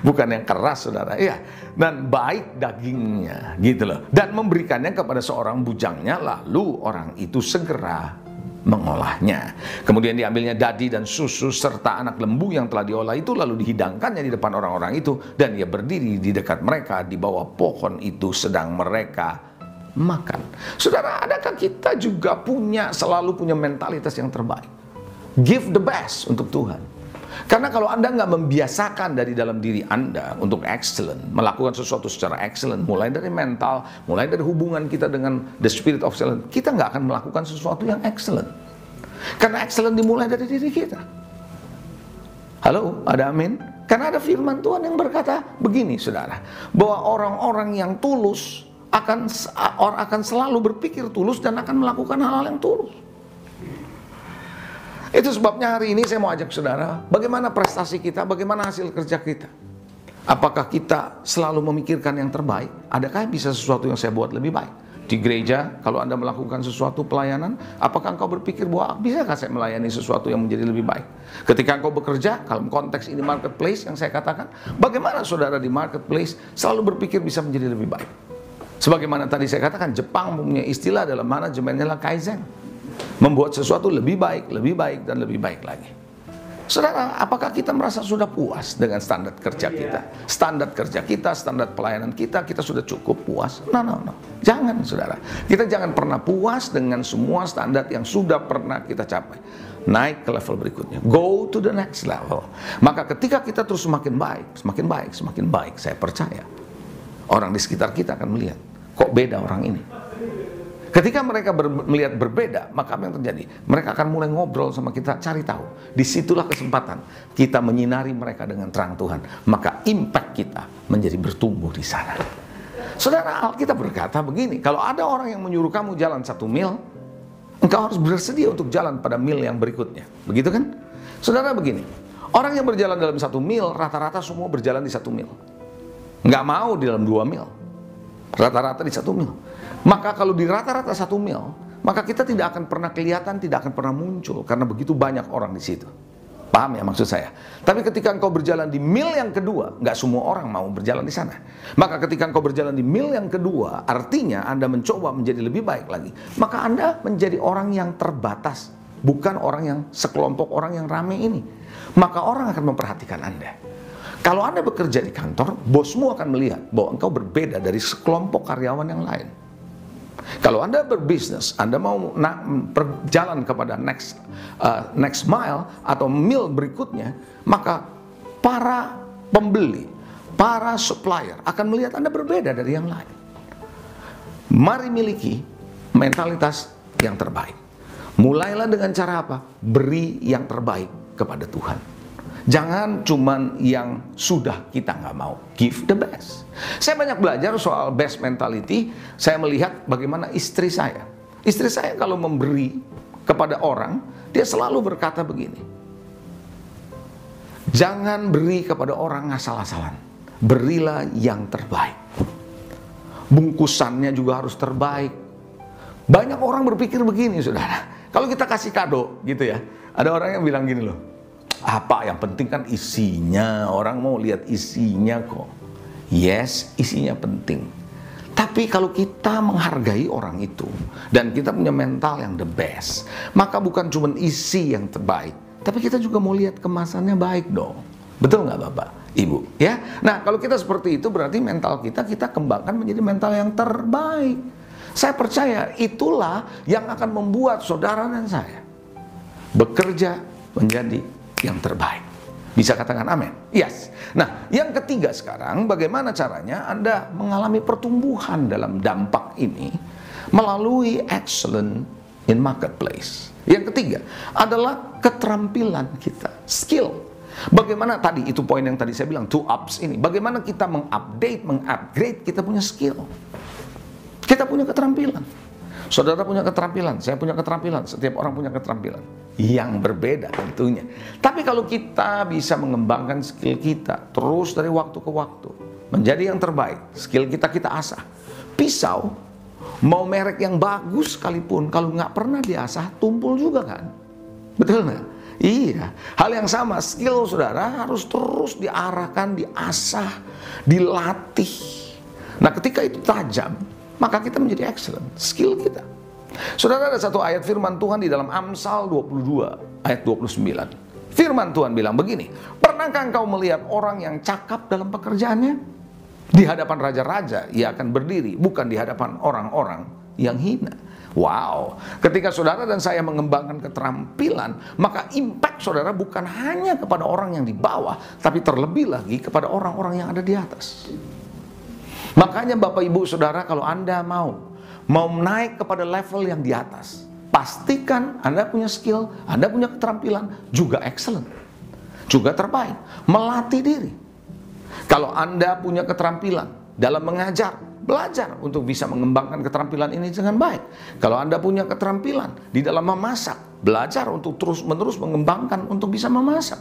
Speaker 4: Bukan yang keras, saudara. Ya, dan baik dagingnya, gitu loh. Dan memberikannya kepada seorang bujangnya. Lalu orang itu segera mengolahnya. Kemudian diambilnya dadi dan susu serta anak lembu yang telah diolah itu, lalu dihidangkannya di depan orang-orang itu, dan ia berdiri di dekat mereka di bawah pohon itu sedang mereka makan. Saudara, adakah kita juga selalu punya mentalitas yang terbaik? Give the best untuk Tuhan. Karena kalau Anda nggak membiasakan dari dalam diri Anda untuk excellent, melakukan sesuatu secara excellent, mulai dari mental, mulai dari hubungan kita dengan the spirit of excellence, kita nggak akan melakukan sesuatu yang excellent. Karena excellent dimulai dari diri kita. Halo, ada amin? Karena ada firman Tuhan yang berkata begini, saudara, bahwa orang-orang yang tulus akan selalu berpikir tulus dan akan melakukan hal-hal yang tulus. Itu sebabnya hari ini saya mau ajak saudara, bagaimana prestasi kita, bagaimana hasil kerja kita. Apakah kita selalu memikirkan yang terbaik? Adakah bisa sesuatu yang saya buat lebih baik? di gereja, kalau Anda melakukan sesuatu pelayanan, apakah engkau berpikir bahwa bisakah saya melayani sesuatu yang menjadi lebih baik? Ketika engkau bekerja, kalau konteks ini marketplace yang saya katakan, bagaimana saudara di marketplace selalu berpikir bisa menjadi lebih baik? Sebagaimana tadi saya katakan, Jepang mempunyai istilah dalam manajemennya adalah Kaizen. Membuat sesuatu lebih baik, dan lebih baik lagi. Saudara, apakah kita merasa sudah puas dengan standar kerja kita? Standar kerja kita, standar pelayanan kita sudah cukup puas? No. Jangan, saudara. Kita jangan pernah puas dengan semua standar yang sudah pernah kita capai. Naik ke level berikutnya. Go to the next level. Maka ketika kita terus semakin baik, saya percaya orang di sekitar kita akan melihat, kok beda orang ini. Ketika mereka melihat berbeda, maka apa yang terjadi? Mereka akan mulai ngobrol sama kita, cari tahu. Disitulah kesempatan kita menyinari mereka dengan terang Tuhan. Maka impact kita menjadi bertumbuh di sana. Saudara, Alkitab berkata begini, kalau ada orang yang menyuruh kamu jalan 1 mil, engkau harus bersedia untuk jalan pada mil yang berikutnya. Begitu kan? Saudara, begini, orang yang berjalan dalam 1 mil, rata-rata semua berjalan di 1 mil. Nggak mau di dalam 2 mil. Rata-rata di 1 mil. Maka kalau di rata-rata 1 mil, maka kita tidak akan pernah kelihatan, tidak akan pernah muncul, karena begitu banyak orang di situ. Paham ya maksud saya? Tapi ketika engkau berjalan di mil yang kedua, nggak semua orang mau berjalan di sana. Maka ketika engkau berjalan di mil yang kedua, artinya Anda mencoba menjadi lebih baik lagi. Maka Anda menjadi orang yang terbatas, bukan orang yang sekelompok orang yang ramai ini. Maka orang akan memperhatikan Anda. Kalau Anda bekerja di kantor, bosmu akan melihat bahwa engkau berbeda dari sekelompok karyawan yang lain. Kalau Anda berbisnis, Anda mau berjalan kepada next mile atau mil berikutnya, maka para pembeli, para supplier akan melihat Anda berbeda dari yang lain. Mari miliki mentalitas yang terbaik. Mulailah dengan cara apa? Beri yang terbaik kepada Tuhan. Jangan cuman yang sudah kita nggak mau. Give the best. Saya banyak belajar soal best mentality. Saya melihat bagaimana istri saya. Istri saya kalau memberi kepada orang, dia selalu berkata begini. Jangan beri kepada orang asal-asalan. Berilah yang terbaik. Bungkusannya juga harus terbaik. Banyak orang berpikir begini, saudara. Kalau kita kasih kado gitu ya. Ada orang yang bilang gini loh. Apa yang penting kan isinya, orang mau lihat isinya kok. Yes, isinya penting. Tapi kalau kita menghargai orang itu dan kita punya mental yang the best, maka bukan cuma isi yang terbaik, tapi kita juga mau lihat kemasannya baik dong. Betul nggak Bapak, Ibu? Ya. Nah, kalau kita seperti itu berarti mental kita kembangkan menjadi mental yang terbaik. Saya percaya itulah yang akan membuat saudara dan saya bekerja menjadi yang terbaik. Bisa katakan amin? Yes. Nah, yang ketiga sekarang, bagaimana caranya Anda mengalami pertumbuhan dalam dampak ini melalui excellent in marketplace. Yang ketiga adalah keterampilan kita, skill. Bagaimana tadi, itu poin yang tadi saya bilang, 2 ups ini. Bagaimana kita mengupgrade kita punya skill. Kita punya keterampilan. Saudara punya keterampilan, saya punya keterampilan, setiap orang punya keterampilan yang berbeda tentunya. Tapi kalau kita bisa mengembangkan skill kita terus dari waktu ke waktu menjadi yang terbaik, skill kita asah. Pisau mau merek yang bagus sekalipun kalau nggak pernah diasah tumpul juga kan, betul nggak? Iya, hal yang sama, skill saudara harus terus diarahkan, diasah, dilatih. Nah, ketika itu tajam, maka kita menjadi excellent, skill kita. Saudara, ada satu ayat firman Tuhan di dalam Amsal 22 ayat 29. Firman Tuhan bilang begini, pernahkah engkau melihat orang yang cakap dalam pekerjaannya? Di hadapan raja-raja ia akan berdiri, bukan di hadapan orang-orang yang hina. Wow, ketika saudara dan saya mengembangkan keterampilan, maka impact saudara bukan hanya kepada orang yang di bawah, tapi terlebih lagi kepada orang-orang yang ada di atas. Makanya Bapak Ibu Saudara, kalau Anda mau naik kepada level yang di atas, pastikan Anda punya skill, Anda punya keterampilan, juga excellent, juga terbaik, melatih diri. Kalau Anda punya keterampilan dalam mengajar, belajar untuk bisa mengembangkan keterampilan ini dengan baik. Kalau Anda punya keterampilan di dalam memasak, belajar untuk terus-menerus mengembangkan untuk bisa memasak.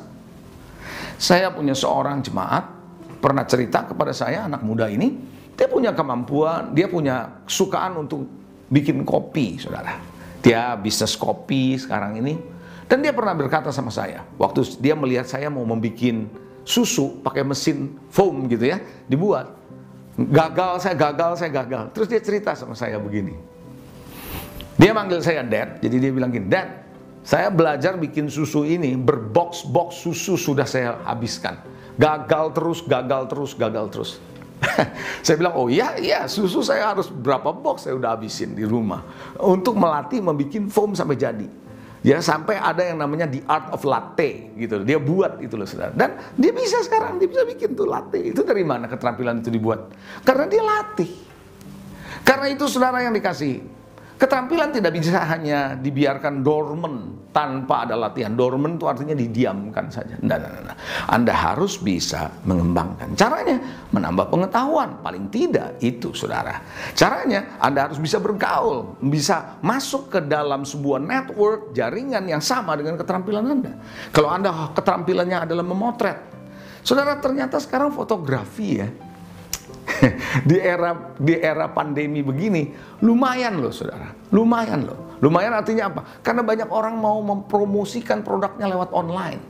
Speaker 4: Saya punya seorang jemaat pernah cerita kepada saya, anak muda ini, Dia punya kemampuan, dia punya kesukaan untuk bikin kopi, saudara. Dia bisnis kopi sekarang ini. Dan dia pernah berkata sama saya, waktu dia melihat saya mau membuat susu pakai mesin foam gitu ya, dibuat. Gagal, saya gagal. Terus dia cerita sama saya begini. Dia manggil saya Dad, jadi dia bilang gini, Dad, saya belajar bikin susu ini, berbox-box susu sudah saya habiskan. Gagal terus. Saya bilang, oh iya, susu saya harus berapa box saya udah habisin di rumah. Untuk melatih membuat foam sampai jadi. Ya, sampai ada yang namanya the art of latte gitu. Dia buat itu loh, saudara. Dan dia bisa sekarang, dia bisa bikin tuh latte. Itu dari mana keterampilan itu dibuat? Karena dia latih. Karena itu saudara yang dikasih. Keterampilan tidak bisa hanya dibiarkan dormant tanpa ada latihan. Dormant itu artinya didiamkan saja. Nah. Anda harus bisa mengembangkan. Caranya menambah pengetahuan. Paling tidak itu, saudara. Caranya Anda harus bisa bergaul. Bisa masuk ke dalam sebuah network, jaringan yang sama dengan keterampilan Anda. Kalau Anda keterampilannya adalah memotret. Saudara, ternyata sekarang fotografi ya. di era pandemi begini lumayan loh, saudara, lumayan artinya apa? Karena banyak orang mau mempromosikan produknya lewat online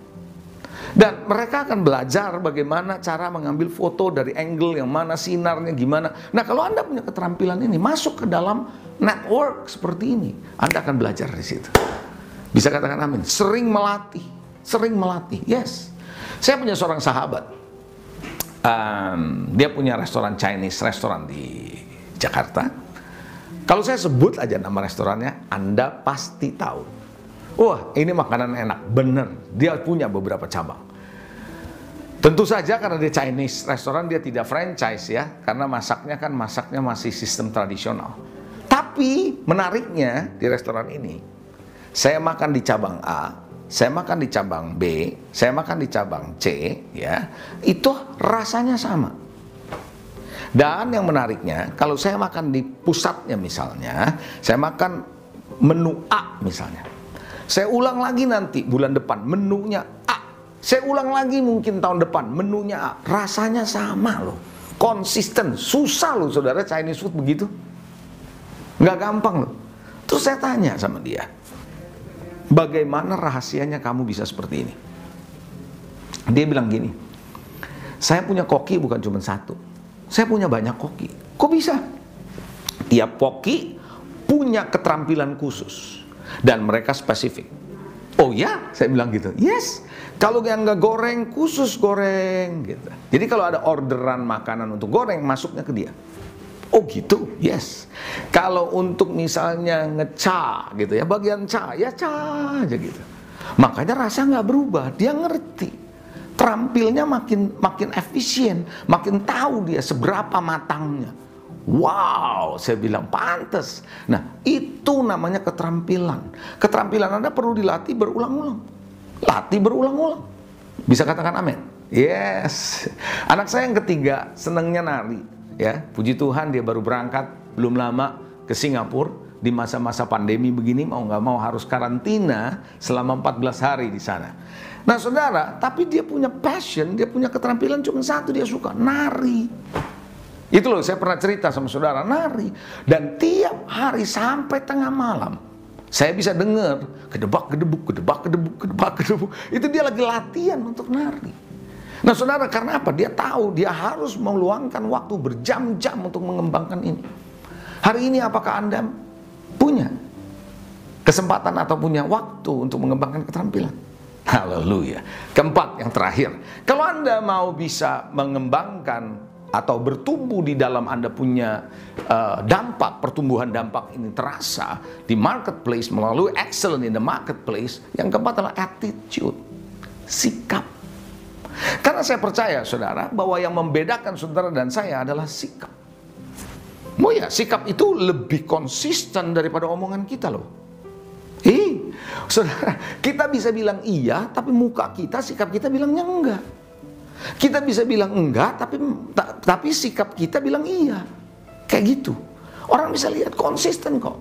Speaker 4: dan mereka akan belajar bagaimana cara mengambil foto dari angle yang mana, sinarnya gimana. Nah, kalau Anda punya keterampilan ini, masuk ke dalam network seperti ini, Anda akan belajar di situ. Bisa katakan amin. Sering melatih. Yes, saya punya seorang sahabat. Dia punya restoran Chinese, restoran di Jakarta. Kalau saya sebut aja nama restorannya, Anda pasti tahu. Wah, ini makanan enak, bener. Dia punya beberapa cabang. Tentu saja karena dia Chinese restoran, dia tidak franchise ya, karena masaknya masih sistem tradisional. Tapi menariknya di restoran ini, saya makan di cabang A, saya makan di cabang B, saya makan di cabang C, ya, itu rasanya sama. Dan yang menariknya, kalau saya makan di pusatnya misalnya, saya makan menu A misalnya, saya ulang lagi nanti bulan depan menunya A, saya ulang lagi mungkin tahun depan menunya A, rasanya sama loh, konsisten. Susah loh, saudara, Chinese food begitu, nggak gampang loh. Terus saya tanya sama dia, bagaimana rahasianya kamu bisa seperti ini? Dia bilang gini, saya punya koki bukan cuma satu, saya punya banyak koki. Kok bisa? Tiap koki punya keterampilan khusus dan mereka spesifik. Oh ya, saya bilang gitu. Yes, kalau yang nggak goreng khusus goreng gitu. Jadi kalau ada orderan makanan untuk goreng, masuknya ke dia. Oh gitu, yes. Kalau untuk misalnya ngeca gitu ya, bagian ca, ya ca aja gitu. Makanya rasa nggak berubah, dia ngerti. Terampilnya makin efisien, makin tahu dia seberapa matangnya. Wow, saya bilang pantes. Nah, itu namanya keterampilan. Keterampilan Anda perlu dilatih berulang-ulang. Latih berulang-ulang. Bisa katakan amin? Yes. Anak saya yang ketiga senangnya nari. Ya, puji Tuhan dia baru berangkat belum lama ke Singapura di masa-masa pandemi begini, mau nggak mau harus karantina selama 14 hari di sana. Nah, saudara, tapi dia punya passion, dia punya keterampilan cuma satu, dia suka nari. Itu loh, saya pernah cerita sama saudara, nari. Dan tiap hari sampai tengah malam saya bisa dengar kedebak-kedebuk. Itu dia lagi latihan untuk nari. Nah, saudara, karena apa? Dia tahu dia harus meluangkan waktu berjam-jam untuk mengembangkan ini. Hari ini apakah Anda punya kesempatan atau punya waktu untuk mengembangkan keterampilan? Haleluya. Keempat, yang terakhir, kalau Anda mau bisa mengembangkan atau bertumbuh di dalam Anda punya dampak, pertumbuhan dampak ini terasa di marketplace melalui excellent in the marketplace, yang keempat adalah attitude, sikap. Karena saya percaya, saudara, bahwa yang membedakan saudara dan saya adalah sikap. Oh ya, sikap itu lebih konsisten daripada omongan kita loh. Saudara, kita bisa bilang iya, tapi muka kita, sikap kita bilangnya enggak. Kita bisa bilang enggak, tapi sikap kita bilang iya. Kayak gitu. Orang bisa lihat konsisten kok.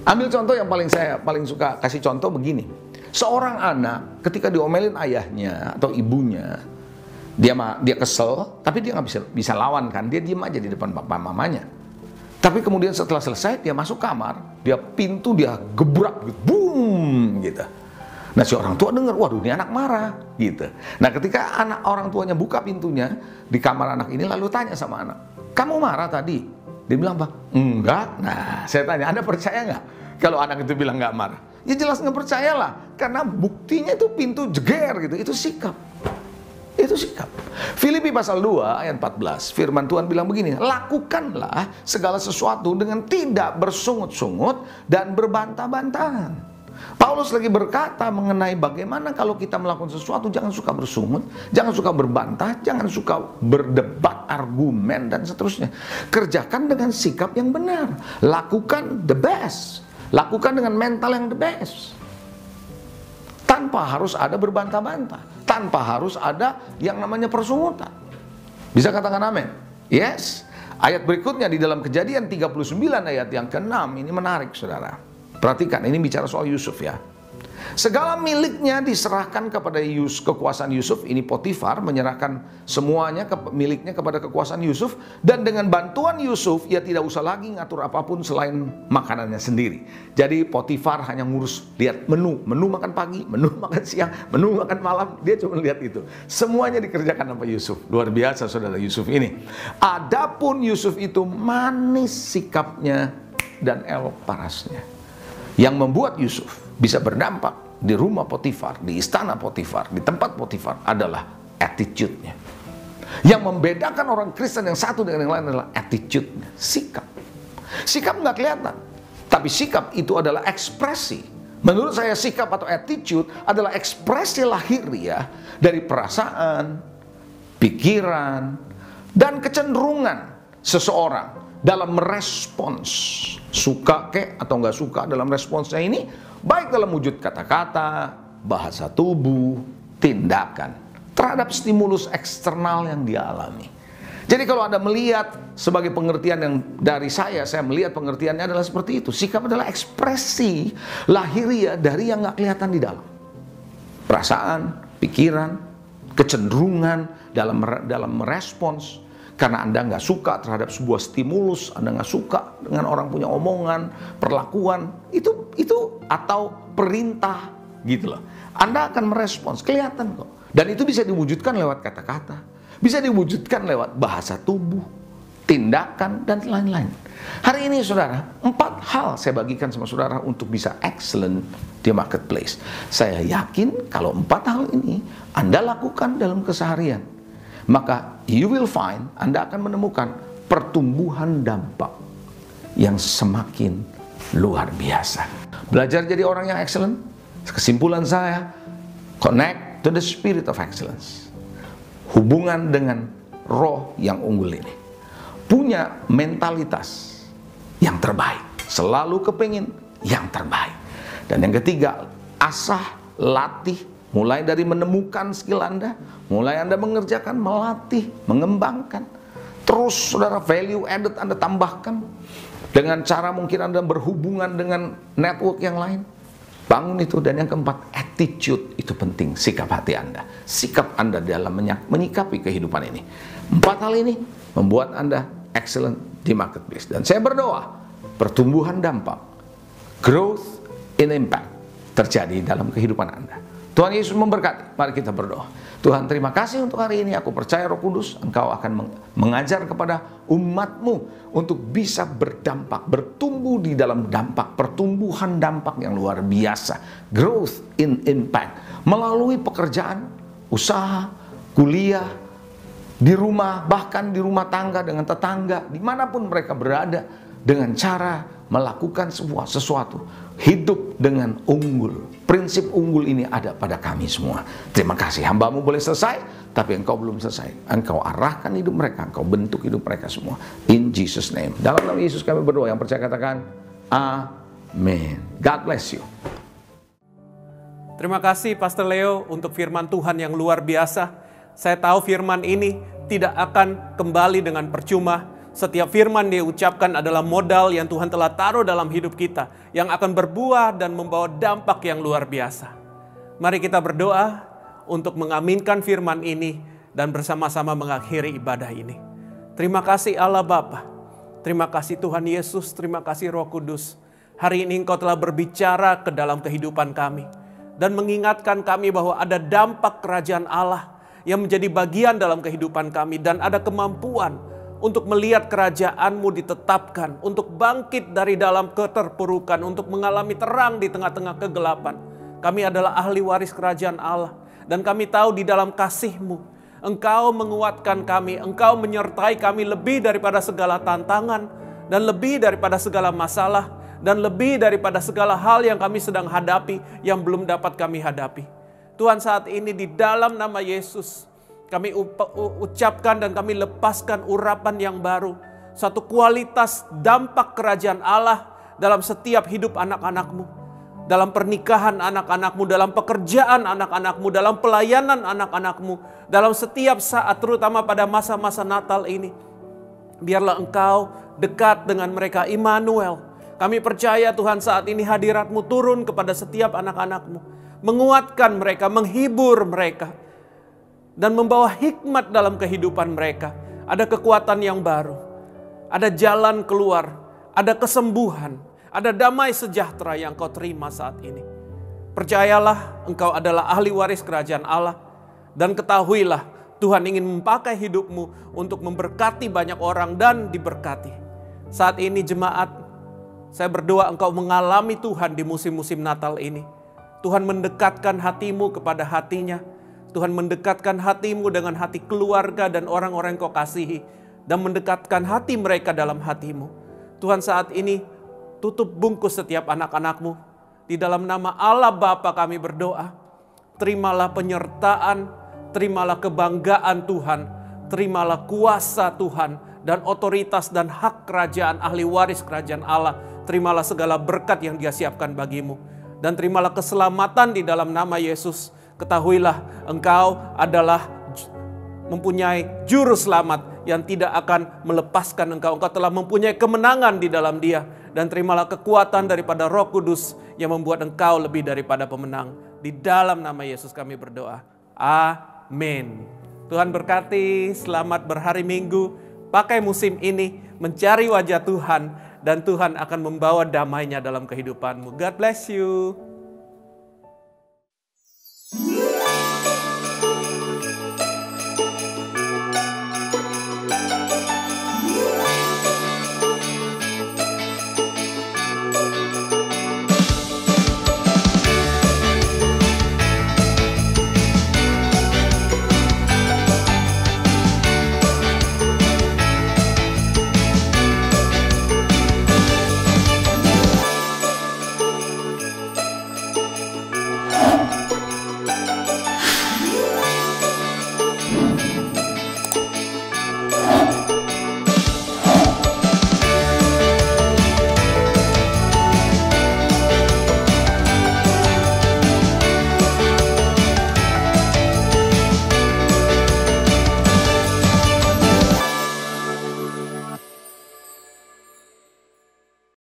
Speaker 4: Ambil contoh yang saya paling suka kasih contoh begini. Seorang anak ketika diomelin ayahnya atau ibunya, Dia kesel, tapi dia nggak bisa lawan kan. Dia diem aja di depan papa mamanya. Tapi kemudian setelah selesai, dia masuk kamar, dia gebrak, gitu, boom, gitu. Nah si orang tua dengar, waduh ini anak marah, gitu. Nah ketika orang tuanya buka pintunya di kamar anak ini, lalu tanya sama anak, kamu marah tadi? Dia bilang, Bang, enggak. Nah saya tanya, Anda percaya nggak kalau anak itu bilang nggak marah? Ya jelas nggak percayalah, karena buktinya itu pintu jeger gitu, itu sikap. Itu sikap. Filipi pasal 2 ayat 14, firman Tuhan bilang begini, lakukanlah segala sesuatu dengan tidak bersungut-sungut dan berbantah-bantahan. Paulus lagi berkata mengenai bagaimana kalau kita melakukan sesuatu, jangan suka bersungut, jangan suka berbantah, jangan suka berdebat, argumen, dan seterusnya. Kerjakan dengan sikap yang benar. Lakukan the best. Lakukan dengan mental yang the best. Tanpa harus ada berbantah-bantah, tanpa harus ada yang namanya persungutan. Bisa katakan amin? Yes. Ayat berikutnya di dalam Kejadian 39 ayat yang ke-6 ini menarik saudara. Perhatikan, ini bicara soal Yusuf ya. Segala miliknya diserahkan kepada kekuasaan Yusuf. Ini Potifar menyerahkan semuanya miliknya kepada kekuasaan Yusuf. Dan dengan bantuan Yusuf, ia tidak usah lagi ngatur apapun selain makanannya sendiri. Jadi Potifar hanya ngurus, lihat menu makan pagi, menu makan siang, menu makan malam. Dia cuma lihat itu. Semuanya dikerjakan sama Yusuf. Luar biasa saudara Yusuf ini. Adapun Yusuf itu manis sikapnya dan elok parasnya. Yang membuat Yusuf bisa berdampak di rumah Potifar, di istana Potifar, di tempat Potifar adalah attitude-nya. Yang membedakan orang Kristen yang satu dengan yang lain adalah attitude-nya, sikap. Sikap nggak kelihatan, tapi sikap itu adalah ekspresi. Menurut saya sikap atau attitude adalah ekspresi lahiriah dari perasaan, pikiran, dan kecenderungan seseorang dalam merespons, suka kek atau nggak suka dalam responsnya ini, baik dalam wujud kata-kata, bahasa tubuh, tindakan, terhadap stimulus eksternal yang dia alami. Jadi kalau Anda melihat sebagai pengertian yang dari saya melihat pengertiannya adalah seperti itu. Sikap adalah ekspresi lahiriah dari yang nggak kelihatan di dalam. Perasaan, pikiran, kecenderungan dalam merespons. Karena Anda nggak suka terhadap sebuah stimulus, Anda nggak suka dengan orang punya omongan, perlakuan, itu atau perintah gitu loh. Anda akan merespons, kelihatan kok. Dan itu bisa diwujudkan lewat kata-kata, bisa diwujudkan lewat bahasa tubuh, tindakan, dan lain-lain. Hari ini saudara, 4 hal saya bagikan sama saudara untuk bisa excellent di marketplace. Saya yakin kalau 4 hal ini Anda lakukan dalam keseharian, maka you will find, Anda akan menemukan pertumbuhan dampak yang semakin luar biasa. Belajar jadi orang yang excellent, kesimpulan saya, connect to the spirit of excellence. Hubungan dengan roh yang unggul ini. Punya mentalitas yang terbaik. Selalu kepingin yang terbaik. Dan yang ketiga, asah, latih. Mulai dari menemukan skill Anda, mulai Anda mengerjakan, melatih, mengembangkan. Terus saudara value added Anda tambahkan. Dengan cara mungkin Anda berhubungan dengan network yang lain. Bangun itu. Dan yang keempat, attitude itu penting. Sikap hati Anda. Sikap Anda dalam menyikapi kehidupan ini. 4 hal ini membuat Anda excellent di marketplace. Dan saya berdoa, pertumbuhan dampak, growth in impact terjadi dalam kehidupan Anda. Tuhan Yesus memberkati. Mari kita berdoa. Tuhan, terima kasih untuk hari ini. Aku percaya Roh Kudus, Engkau akan mengajar kepada umat-Mu untuk bisa berdampak, bertumbuh di dalam dampak, pertumbuhan dampak yang luar biasa. Growth in impact. Melalui pekerjaan, usaha, kuliah, di rumah, bahkan di rumah tangga, dengan tetangga, dimanapun mereka berada, dengan cara melakukan sesuatu. Hidup dengan unggul. Prinsip unggul ini ada pada kami semua. Terima kasih. Hamba-Mu boleh selesai, tapi Engkau belum selesai. Engkau arahkan hidup mereka, Engkau bentuk hidup mereka semua. In Jesus' name. Dalam nama Yesus kami berdoa. Yang percaya katakan, amin. God bless you.
Speaker 5: Terima kasih Pastor Leo untuk firman Tuhan yang luar biasa. Saya tahu firman ini tidak akan kembali dengan percuma. Setiap firman dia ucapkan adalah modal yang Tuhan telah taruh dalam hidup kita, yang akan berbuah dan membawa dampak yang luar biasa. Mari kita berdoa untuk mengaminkan firman ini dan bersama-sama mengakhiri ibadah ini. Terima kasih Allah Bapa, terima kasih Tuhan Yesus, terima kasih Roh Kudus. Hari ini Engkau telah berbicara ke dalam kehidupan kami dan mengingatkan kami bahwa ada dampak kerajaan Allah yang menjadi bagian dalam kehidupan kami, dan ada kemampuan untuk melihat kerajaan-Mu ditetapkan, untuk bangkit dari dalam keterpurukan, untuk mengalami terang di tengah-tengah kegelapan. Kami adalah ahli waris kerajaan Allah, dan kami tahu di dalam kasih-Mu, Engkau menguatkan kami, Engkau menyertai kami lebih daripada segala tantangan, dan lebih daripada segala masalah, dan lebih daripada segala hal yang kami sedang hadapi, yang belum dapat kami hadapi. Tuhan, saat ini di dalam nama Yesus, kami ucapkan dan kami lepaskan urapan yang baru. Satu kualitas dampak kerajaan Allah dalam setiap hidup anak-anak-Mu. Dalam pernikahan anak-anak-Mu, dalam pekerjaan anak-anak-Mu, dalam pelayanan anak-anak-Mu. Dalam setiap saat, terutama pada masa-masa Natal ini. Biarlah Engkau dekat dengan mereka, Immanuel. Kami percaya Tuhan, saat ini hadirat-Mu turun kepada setiap anak-anak-Mu. Menguatkan mereka, menghibur mereka, dan membawa hikmat dalam kehidupan mereka. Ada kekuatan yang baru, ada jalan keluar, ada kesembuhan, ada damai sejahtera yang Kau terima saat ini. Percayalah, Engkau adalah ahli waris kerajaan Allah, dan ketahuilah Tuhan ingin memakai hidup-Mu untuk memberkati banyak orang dan diberkati. Saat ini jemaat, saya berdoa Engkau mengalami Tuhan di musim-musim Natal ini. Tuhan mendekatkan hatimu kepada hatinya. Tuhan mendekatkan hatimu dengan hati keluarga dan orang-orang yang Kau kasihi. Dan mendekatkan hati mereka dalam hatimu. Tuhan, saat ini tutup bungkus setiap anak-anak-Mu. Di dalam nama Allah Bapa kami berdoa. Terimalah penyertaan, terimalah kebanggaan Tuhan. Terimalah kuasa Tuhan dan otoritas dan hak kerajaan ahli waris kerajaan Allah. Terimalah segala berkat yang Dia siapkan bagimu. Dan terimalah keselamatan di dalam nama Yesus. Ketahuilah Engkau adalah mempunyai juru selamat yang tidak akan melepaskan Engkau. Engkau telah mempunyai kemenangan di dalam Dia. Dan terimalah kekuatan daripada Roh Kudus yang membuat Engkau lebih daripada pemenang. Di dalam nama Yesus kami berdoa. Amin. Tuhan berkati, selamat berhari Minggu. Pakai musim ini mencari wajah Tuhan. Dan Tuhan akan membawa damai-Nya dalam kehidupanmu. God bless you.